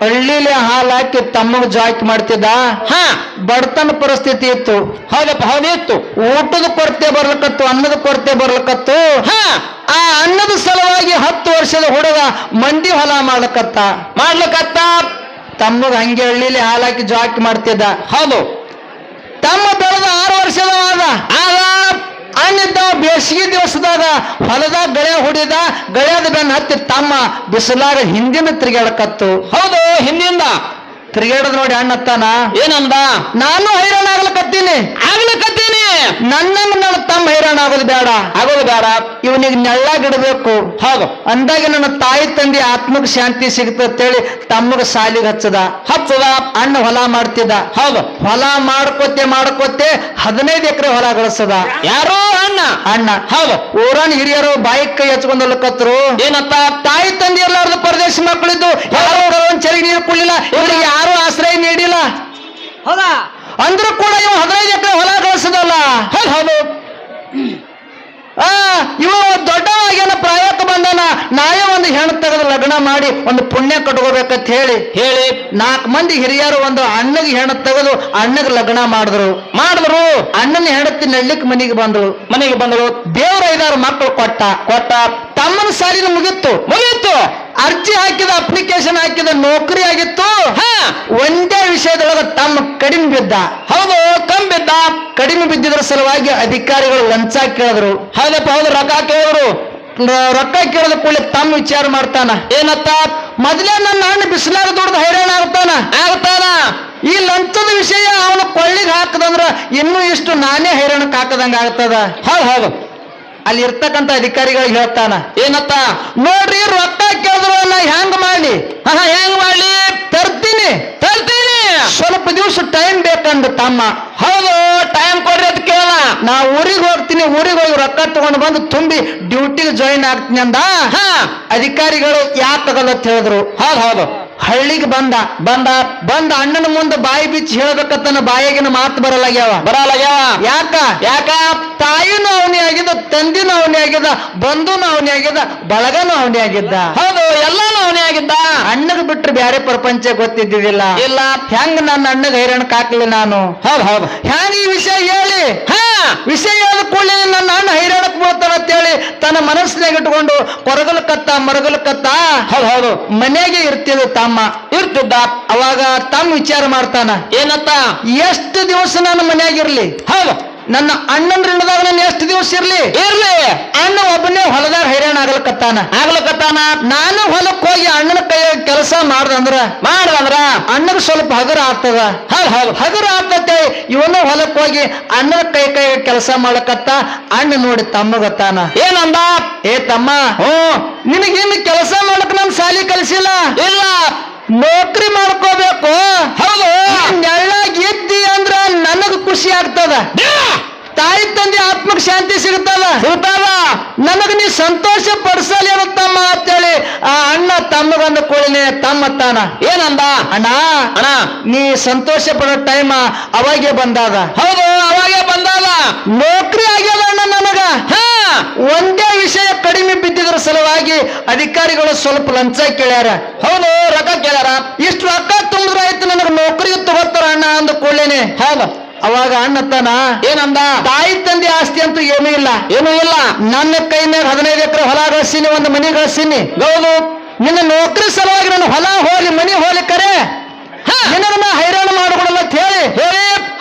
ಹಳ್ಳಿಲಿ ಹಾಲು ಹಾಕಿ ತಮ್ಮಗ ಜಾಕಿ ಮಾಡ್ತಿದ್ದ. ಹಾ ಬಡತನ ಪರಿಸ್ಥಿತಿ ಇತ್ತು. ಹೌದಪ್ಪ ಹೌದಿತ್ತು. ಊಟದ ಕೊರತೆ ಬರ್ಲಕತ್ತು, ಅನ್ನದ ಕೊರತೆ ಬರ್ಲಕತ್ತು. ಹಾ ಆ ಅನ್ನದ ಸಲುವಾಗಿ 10 ವರ್ಷದ ಹುಡುಗ ಮಂದಿ ಹೊಲ ಮಾಡ್ಲಕತ್ತ. ತಮ್ಮಗ ಹಂಗೆ ಹಳ್ಳಿಲಿ ಹಾಲು ಹಾಕಿ ಜಾಕಿ ಮಾಡ್ತಿದ್ದ. ಹೌದು. ತಮ್ಮ ಬೆಳೆದ 6 ವರ್ಷದವಾದ ಆಗ ಅನ್ನಿದ್ದ ಬೇಸಿಗೆ ದಿವಸದಾಗ ಹೊಲದಾಗ ಗಳೆ ಹೊಡಿದ. ಗಳೆದ ಬೆನ್ನ ಹತ್ತಿ ತಮ್ಮ ಬಿಸಿಲಾಗ ಹಿಂದಿನ ತಿರುಗಾಡಕತ್ತು. ಹೌದು, ಹಿಂದಿಂದ ತಿರುಗಾಡದ್ ನೋಡಿ ಅಣ್ಣತ್ತಾನ ಏನಂದ? ನಾನು ಹೈರಾಣ ಆಗ್ಲಕತ್ತೀನಿ. ನನ್ನ ತಮ್ಮ ಹೈರಾಣ ಆಗೋದು ಬೇಡ, ಇವನಿಗೆ ನೆಳ್ಳಾಗಿಡ್ಬೇಕು. ಹೌದು. ಅಂದಾಗ ನನ್ನ ತಾಯಿ ತಂದೆ ಆತ್ಮಕ್ಕೆ ಶಾಂತಿ ಸಿಗ್ತೇಳಿ ತಮ್ಮಗ ಸಾಲಿಗೆ ಹಚ್ಚದ. ಅಣ್ಣ ಹೊಲ ಮಾಡ್ತಿದ್ದ. ಹೌದು. ಹೊಲ ಮಾಡ್ಕೋತೆ 15 ಎಕರೆ ಹೊಲ ಗಳಿಸದ. ಯಾರು? ಅಣ್ಣ. ಹೌದು. ಊರನ್ ಹಿರಿಯರು ಬಾಯಿಗೆ ಕೈ ಹಚ್ಕೊಂಡಲ್ಲಕತ್ರು. ಏನಂತ? ತಾಯಿ ತಂದೆ ಎಲ್ಲಾರ್ದು ಪರದೇಶ ಮಕ್ಕಳಿದ್ದು ಯಾರು ಒಂದ್ ಚಳಿ ನೀರು ಕುಳ್ಳಿಲ್ಲ, ಇವರಿಗೆ ಯಾರು ಆಶ್ರಯ ನೀಡಿಲ್ಲ. ಹೌದಾ? ಅಂದ್ರೂ ಕೂಡ ಇವ 15 ಎಕರೆ ಹೊಲ ಗಳಿಸದಲ್ಲ. ಹೌದು. ಇವ ದೊಡ್ಡವಾಗೇನ ಪ್ರಾಯಕ್ಕೆ ಬಂದನ. ನಾವೇ ಒಂದು ಹೆಣ್ಣು ತೆಗೆದು ಲಗ್ನ ಮಾಡಿ ಒಂದು ಪುಣ್ಯ ಕಟ್ಕೋಬೇಕಂತ ಹೇಳಿ 4 ಮಂದಿ ಹಿರಿಯರು ಒಂದು ಅಣ್ಣಗೆ ಹೆಣ್ಣು ತೆಗೆದು ಅಣ್ಣಗೆ ಲಗ್ನ ಮಾಡಿದ್ರು. ಅಣ್ಣನ ಹೆಂಡತಿ ನಡ್ಲಿಕ್ಕೆ ಮನೆಗೆ ಬಂದ್ರು. ದೇವ್ರ 5-6 ಮಕ್ಕಳು ಕೊಟ್ಟ. ತಮ್ಮನ ಸಾಲಿನ ಮುಗಿತ್ತು. ಅರ್ಜಿ ಹಾಕಿದ, ಅಪ್ಲಿಕೇಶನ್ ಹಾಕಿದ, ನೌಕರಿ ಆಗಿತ್ತು. ಒಂದೇ ವಿಷಯದೊಳಗ ತಮ್ಮ ಕಡಿಮೆ ಬಿದ್ದ. ಹೌದು, ಕಡಿಮೆ ಬಿದ್ದಿದ್ರ ಸಲುವಾಗಿ ಅಧಿಕಾರಿಗಳು ಲಂಚ ಕೇಳಿದ್ರು. ಹೌದಪ್ಪ ಹೌದು. ರೊಕ್ಕ ಕೇಳಿದ ಕೂಡಲೇ ತಮ್ಮ ವಿಚಾರ ಮಾಡ್ತಾನ. ಏನತ್ತ? ಮೊದಲೇ ನನ್ನ ಅಣ್ಣ ಬಿಸಿಲಾಗ ದುಡ್ದು ಹೈರಾಣ ಆಗ್ತಾನ. ಈ ಲಂಚದ ವಿಷಯ ಅವನ ಕೊಳ್ಳಿಗೆ ಹಾಕದಂದ್ರ ಇನ್ನೂ ಇಷ್ಟು ನಾನೇ ಹೈರಾಣಕ್ಕೆ ಹಾಕದಂಗ ಆಗ್ತದ. ಹೌದು. ಅಲ್ಲಿ ಇರ್ತಕ್ಕಂಥ ಅಧಿಕಾರಿಗಳಿಗೆ ಹೇಳ್ತಾನ. ಏನತ್ತ? ನೋಡ್ರಿ, ರೊಕ್ಕ ಕೇಳಿದ್ರು ನಾ ಹೆಂಗ್ ಮಾಡ್ಲಿ? ತರ್ತೀನಿ. ಸ್ವಲ್ಪ ದಿವಸ ಟೈಮ್ ಬೇಕಂದ ತಮ್ಮ. ಹೌದು, ಟೈಮ್ ಕೊಡ್ರಿ ಅಂತ ಕೇಳ. ನಾ ಊರಿಗೆ ಹೋಗ್ತೀನಿ, ಊರಿಗೆ ಹೋಗಿ ರೊಕ್ಕ ತಗೊಂಡು ಬಂದು ತುಂಬಿ ಡ್ಯೂಟಿಗೆ ಜಾಯಿನ್ ಆಗ್ತೀನಿ ಅಂದ. ಅಧಿಕಾರಿಗಳು ಯಾಕೆ ತಗೊಲ್ಲ ಅಂತ ಹೇಳಿದ್ರು. ಹೌದು. ಹಳ್ಳಿಗೆ ಬಂದ ಅಣ್ಣನ ಮುಂದೆ ಬಾಯಿ ಬಿಚ್ಚಿ ಹೇಳ್ಬೇಕತ್ತನ ಬಾಯಿಗಿನ ಮಾತು ಬರಲಾಗ್ಯಾವ. ಯಾಕ? ತಾಯಿನೂ ಅವನೇ ಆಗಿದ್ದ, ತಂದಿನೂ ಅವನೇ ಆಗಿದ್ದ, ಬಂಧುನೂ ಅವನೇ ಆಗಿದ್ದ, ಬಳಗನೂ ಅವನೇ ಆಗಿದ್ದ. ಹೌದು, ಎಲ್ಲಾನು ಅವನೇ ಆಗಿದ್ದ. ಅಣ್ಣಗೆ ಬಿಟ್ರೆ ಬ್ಯಾರೆ ಪ್ರಪಂಚ ಗೊತ್ತಿದ್ದಿದ್ದಿಲ್ಲ. ಇಲ್ಲ. ಹೆಂಗ ನನ್ನ ಅಣ್ಣಗೆ ಹೈರಾಣಕ್ಕೆ ಹಾಕ್ಲಿ ನಾನು? ಹೌದು. ಹೆಂಗ ಈ ವಿಷಯ ಹೇಳಿ? ವಿಷಯ ಹೇಳಿದ ಕೂಡಲೇ ನನ್ನ ಅಣ್ಣ ಹೈರಾಣಕ್ಕೆ ಬೀಳ್ತಾನ ಅಂತೇಳಿ ತನ್ನ ಮನಸ್ಸಿನಾಗ ಇಟ್ಕೊಂಡು ಮರಗಲಕತ್ತ ಹೌದು. ಮನೆಗೆ ಇರ್ತಿದ್ದ ಇರ್ತಿದ್ದ. ಅವಾಗ ತಮ್ಮ ವಿಚಾರ ಮಾಡ್ತಾನ. ಏನತ್ತ? ಎಷ್ಟು ದಿವಸ ನಾನು ಮನೆಯಾಗಿರ್ಲಿ? ಹೌದು. ನನ್ನ ಅಣ್ಣನ ಋಣದಾಗ ನಾನು ಎಷ್ಟು ದಿವಸ ಇರ್ಲಿ? ಅಣ್ಣ ಒಬ್ಬನೇ ಹೊಲದಾಗ ಹೈರಾಣ ಆಗ್ಲಕತ್ತಾನ. ನಾನು ಹೊಲಕ್ಕೆ ಹೋಗಿ ಅಣ್ಣನ ಕೈ ಕೆಲಸ ಮಾಡ್ದಂದ್ರ ಅಣ್ಣಗ ಸ್ವಲ್ಪ ಹಗುರ ಆಗ್ತದ. ಹಗುರ ಆಗ್ತತೆ. ಇವನು ಹೊಲಕ್ಕೆ ಹೋಗಿ ಅಣ್ಣನ ಕೈ ಕೆಲಸ ಮಾಡ್ಲಕತ್ತ. ಅಣ್ಣ ನೋಡಿ ತಮ್ಮಗತ್ತಾನ. ಏನಂದ? ಏ ತಮ್ಮ, ನಿನಗಿನ್ನು ಕೆಲಸ ಮಾಡಕ್ ನಾನು ಸಾಲಿ ಕಲಿಸಿಲ್ಲ. ಇಲ್ಲ. ನೌಕರಿ ಮಾಡ್ಕೋಬೇಕು. ಹೌದು. ನೆಳ್ಳಾಗಿ ಇದ್ದಿ ಅಂದ್ರ ನನಗ್ ಖುಷಿ ಆಗ್ತದ. ತಾಯಿ ತಂದೆ ಆತ್ಮಕ್ಕೆ ಶಾಂತಿ ಸಿಗುತ್ತದ. ನನಗ ನೀ ಸಂತೋಷ ಪಡಿಸಲಿ ತಮ್ಮ ಅಂತೇಳಿ ಆ ಅಣ್ಣ ತಮ್ಮಗಂದ ಕೂಡಲೇ ತಮ್ಮತ್ತಾನ. ಏನಂದ? ಅಣ್ಣ, ನೀ ಸಂತೋಷ ಪಡೋ ಟೈಮ್ ಅವಾಗೆ ಬಂದಾದ. ಹೌದು, ಅವಾಗೆ ಬಂದಾದ. ನೌಕರಿ ಆಗ್ಯದ ಅಣ್ಣ ನನಗ. ಒಂದೇ ವಿಷಯ ಕಡಿಮೆ ಬಿದ್ದಿದ್ರ ಸಲುವಾಗಿ ಅಧಿಕಾರಿಗಳು ಸ್ವಲ್ಪ ಲಂಚ ಕೇಳ್ಯಾರ. ಹೌದು, ರೊಕ್ಕ ಕೇಳ್ಯಾರ. ಇಷ್ಟು ರೊಕ್ಕ ತುಂಬಿದ್ರ ಆಯ್ತು ನನಗೆ ನೌಕರಿಗೆ ತಗೋತಾರ ಅಣ್ಣ ಅಂದ ಕೂಡಲೇನೆ. ಅವಾಗ ಅಣ್ಣತ್ತಾನ. ಏನಂದ? ತಾಯಿ ತಂದೆ ಆಸ್ತಿ ಅಂತೂ ಏನೂ ಇಲ್ಲ. ನನ್ನ ಕೈ ಮ್ಯಾಗ 15 ಎಕರೆ ಹೊಲ ಗಳಿಸೀನಿ, ಒಂದು ಮನಿ ಗಳಿಸೀನಿ. ಗೌದು, ನಿನ್ನ ನೌಕರಿ ಸಲುವಾಗಿ ನನ್ನ ಹೊಲ ಹೋಲಿ ಮನಿ ಹೋಲಿ ಕರೆ ನಿನ್ನ ಹೈರಾಣ ಮಾಡಿಕೊಡಲ್ಲ ಅಂತ ಹೇಳಿ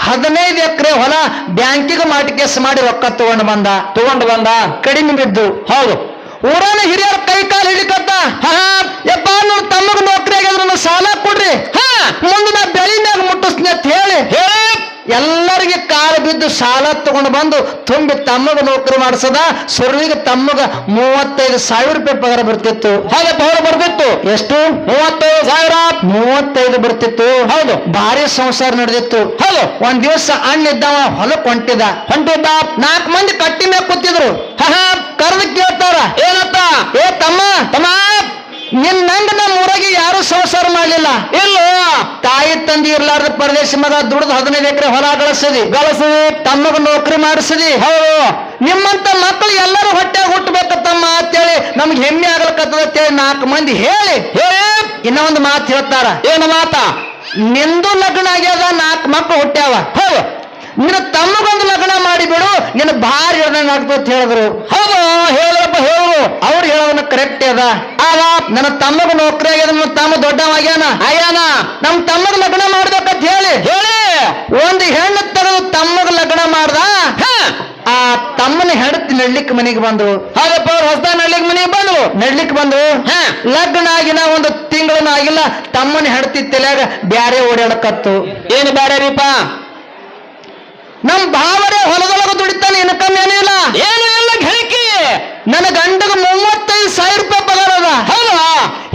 15 ಎಕರೆ ಹೊಲ ಬ್ಯಾಂಕಿಗೆ ಮಾಟಿಕೆಸ್ ಮಾಡಿ ರೊಕ್ಕ ತಗೊಂಡು ಬಂದ. ಕಡಿಮೆ ಬಿದ್ದು. ಹೌದು. ಊರನ ಹಿರಿಯರ ಕೈ ಕಾಲು ಹಿಡಿಕತ್ತ. ಯಪ್ಪ, ನೋಡ್ ತಮ್ಮಗ ನೌಕರಿ ಆಗಿದ್ರ ಸಾಲ ಕೊಡ್ರಿ, ಮುಂದೆ ನಾ ಬೆಳಿ ಮ್ಯಾಗ ಮುಟ್ಟಿಸ್ತೀನಿ ಅಂತ ಹೇಳಿ ಎಲ್ಲರಿಗೆ ಕಾಲು ಬಿದ್ದು ಸಾಲ ತಗೊಂಡು ಬಂದು ತುಂಬಿ ತಮ್ಮಗ ನೌಕರಿ ಮಾಡಿಸದ. ಸುರುವಿಗೆ ತಮ್ಮಗ 35,000 ರೂಪಾಯಿ ಪಗಾರ ಬರ್ತಿತ್ತು. ಬರ್ತಿತ್ತು. ಎಷ್ಟು? 35,000 ಬರ್ತಿತ್ತು. ಹೌದು. ಭಾರಿ ಸಂಸಾರ ನಡೆದಿತ್ತು. ಹೌದು. ಒಂದ್ ದಿವಸ ಅಣ್ಣ ಇದ್ದವ ಹೊಲಕ್ ಹೊಂಟಿದ. 4 ಮಂದಿ ಕಟ್ಟಿ ಮ್ಯಾಗ ಕೂತಿದ್ರು. ಕರೆದು ಕೇಳ್ತಾರ. ಏನತ್ತ? ಏ ತಮ್ಮ, ನಿನ್ನಂಗ ನಮ್ಮ ಊರಾಗಿ ಯಾರು ಸಂಸಾರ ಮಾಡ್ಲಿಲ್ಲ. ಇಲ್ಲ. ತಾಯಿ ತಂದಿ ಇರ್ಲಾರ್ದ ಪರದೇಶ ಮಗ ದುಡ್ದು 15 ಎಕರೆ ಹೊಲ ಗಳಿಸದಿ, ತಮ್ಮಗ ನೌಕರಿ ಮಾಡಿಸದಿ. ಹೌದು. ನಿಮ್ಮಂತ ಮಕ್ಕಳು ಎಲ್ಲರೂ ಹೊಟ್ಟೆ ಹುಟ್ಟಬೇಕ ತಮ್ಮ ಅಂತೇಳಿ ನಮ್ಗೆ ಹೆಮ್ಮೆ ಆಗ್ಲಕತ್ತದ ಅಂತೇಳಿ 4 ಮಂದಿ ಹೇಳಿ ಇನ್ನ ಒಂದು ಮಾತು ಹೇಳ್ತಾರ. ಏನು ಮಾತ? ನಿಂದು ಲಗ್ನ ಆಗ್ಯದ, 4 ಮಕ್ಕಳು ಹುಟ್ಟ್ಯಾವ. ಹೌದು. ನಿನ್ನ ತಮ್ಮಗೊಂದು ಲಗ್ನ ಮಾಡಿಬಿಡು, ನಿನ್ನ ಭಾರಿ ಹೇಳ್ದಂಗ ಆಗ್ತದೆ ಅಂತ ಹೇಳಿದ್ರು. ಹೌದು, ಹೇಳಪ್ಪ ಹೇಳು. ಅವ್ರು ಹೇಳೋದನ್ನ ಕರೆಕ್ಟ್ ಅದ. ಆಗ ನನ್ನ ತಮ್ಮಗ ನೌಕರಿ ಆಗ್ಯದ, ನನ್ನ ತಮ್ಮ ದೊಡ್ಡವಾಗ್ಯಾನ ಆಗ್ಯಾನ, ನಮ್ಮ ತಮ್ಮಗ ಲಗ್ನ ಮಾಡ್ಬೇಕಂತ ಹೇಳಿ ಒಂದು ಹೆಣ್ಣು ತಗದು ತಮ್ಮಗ ಲಗ್ನ ಮಾಡ್ದ. ಆ ತಮ್ಮನ ಹೆಂಡತಿ ನಡ್ಲಿಕ್ಕೆ ಮನೆಗೆ ಬಂದ್ರು. ಹೌದಪ್ಪ, ಅವ್ರು ಹೊಸ ನಡ್ಲಿಕ್ಕೆ ಮನೆಗೆ ಬಂದ್ರು. ನಡ್ಲಿಕ್ಕೆ ಬಂದ್ರು. ಲಗ್ನ ಆಗಿನ ಒಂದು ತಿಂಗಳನ್ನ ಆಗಿಲ್ಲ, ತಮ್ಮನ ಹೆಂಡತಿ ತಲೆಯಾಗ ಬ್ಯಾರೆ ಓಡಾಡಕತ್ತು. ಏನು ಬ್ಯಾರೆ ರೀಪ? ನಮ್ ಭಾವರೇ ಹೊಲದೊಳಗ ದುಡಿತಾನೆ, ಇನ್ಕಮ್ ಏನೂ ಇಲ್ಲ. ಏನು ಇಲ್ಲ ಘಳಿಕೆ. ನನ್ನ ಗಂಡಗ 35,000 ರೂಪಾಯಿ ಪಗಾರ ಅದ. ಹೌದಾ?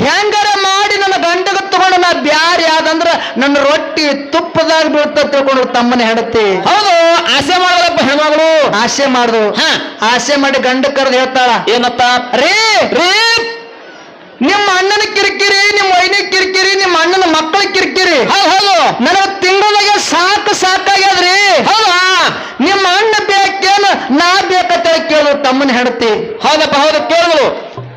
ಹೆಂಗಾರ ಮಾಡಿ ನನ್ನ ಗಂಡಗ ತಗೊಂಡು ನಾ ಬ್ಯಾರೆ ಆದಂದ್ರ ನನ್ನ ರೊಟ್ಟಿ ತುಪ್ಪದಾಗ ಬೀಳ್ತ ತಿಳ್ಕೊಂಡು ತಮ್ಮನ ಹೆಂಡತಿ. ಹೌದು, ಆಸೆ ಮಾಡೋದಪ್ಪ ಹೆಣ್ಮಗಳು. ಆಸೆ ಮಾಡ್ದು. ಆಸೆ ಮಾಡಿ ಗಂಡ ಕರೆದು ಹೇಳ್ತಾಳ, ಏನತ್ತ? ರೀ ರೀ, ನಿಮ್ಮ ಅಣ್ಣನ ಕಿರಿಕಿರಿ, ನಿಮ್ಮ ವೈನಿ ಕಿರಿಕಿರಿ, ನಿಮ್ಮ ಅಣ್ಣನ ಮಕ್ಕಳ ಕಿರಿಕಿರಿ ಹೌದು ನನಗ ತಿಂಗಳಿಗೆ ಸಾಕಾಗ್ಯದ್ರಿ. ಹೌದಾ? ನಿಮ್ಮ ಅಣ್ಣ ಬೇಕೇನು ನಾ ಬೇಕಂತ ಕೇಳು ತಮ್ಮನ ಹೆಂಡತಿ. ಹೌದಪ್ಪ, ಹೌದು, ಕೇಳಿದ್ರು.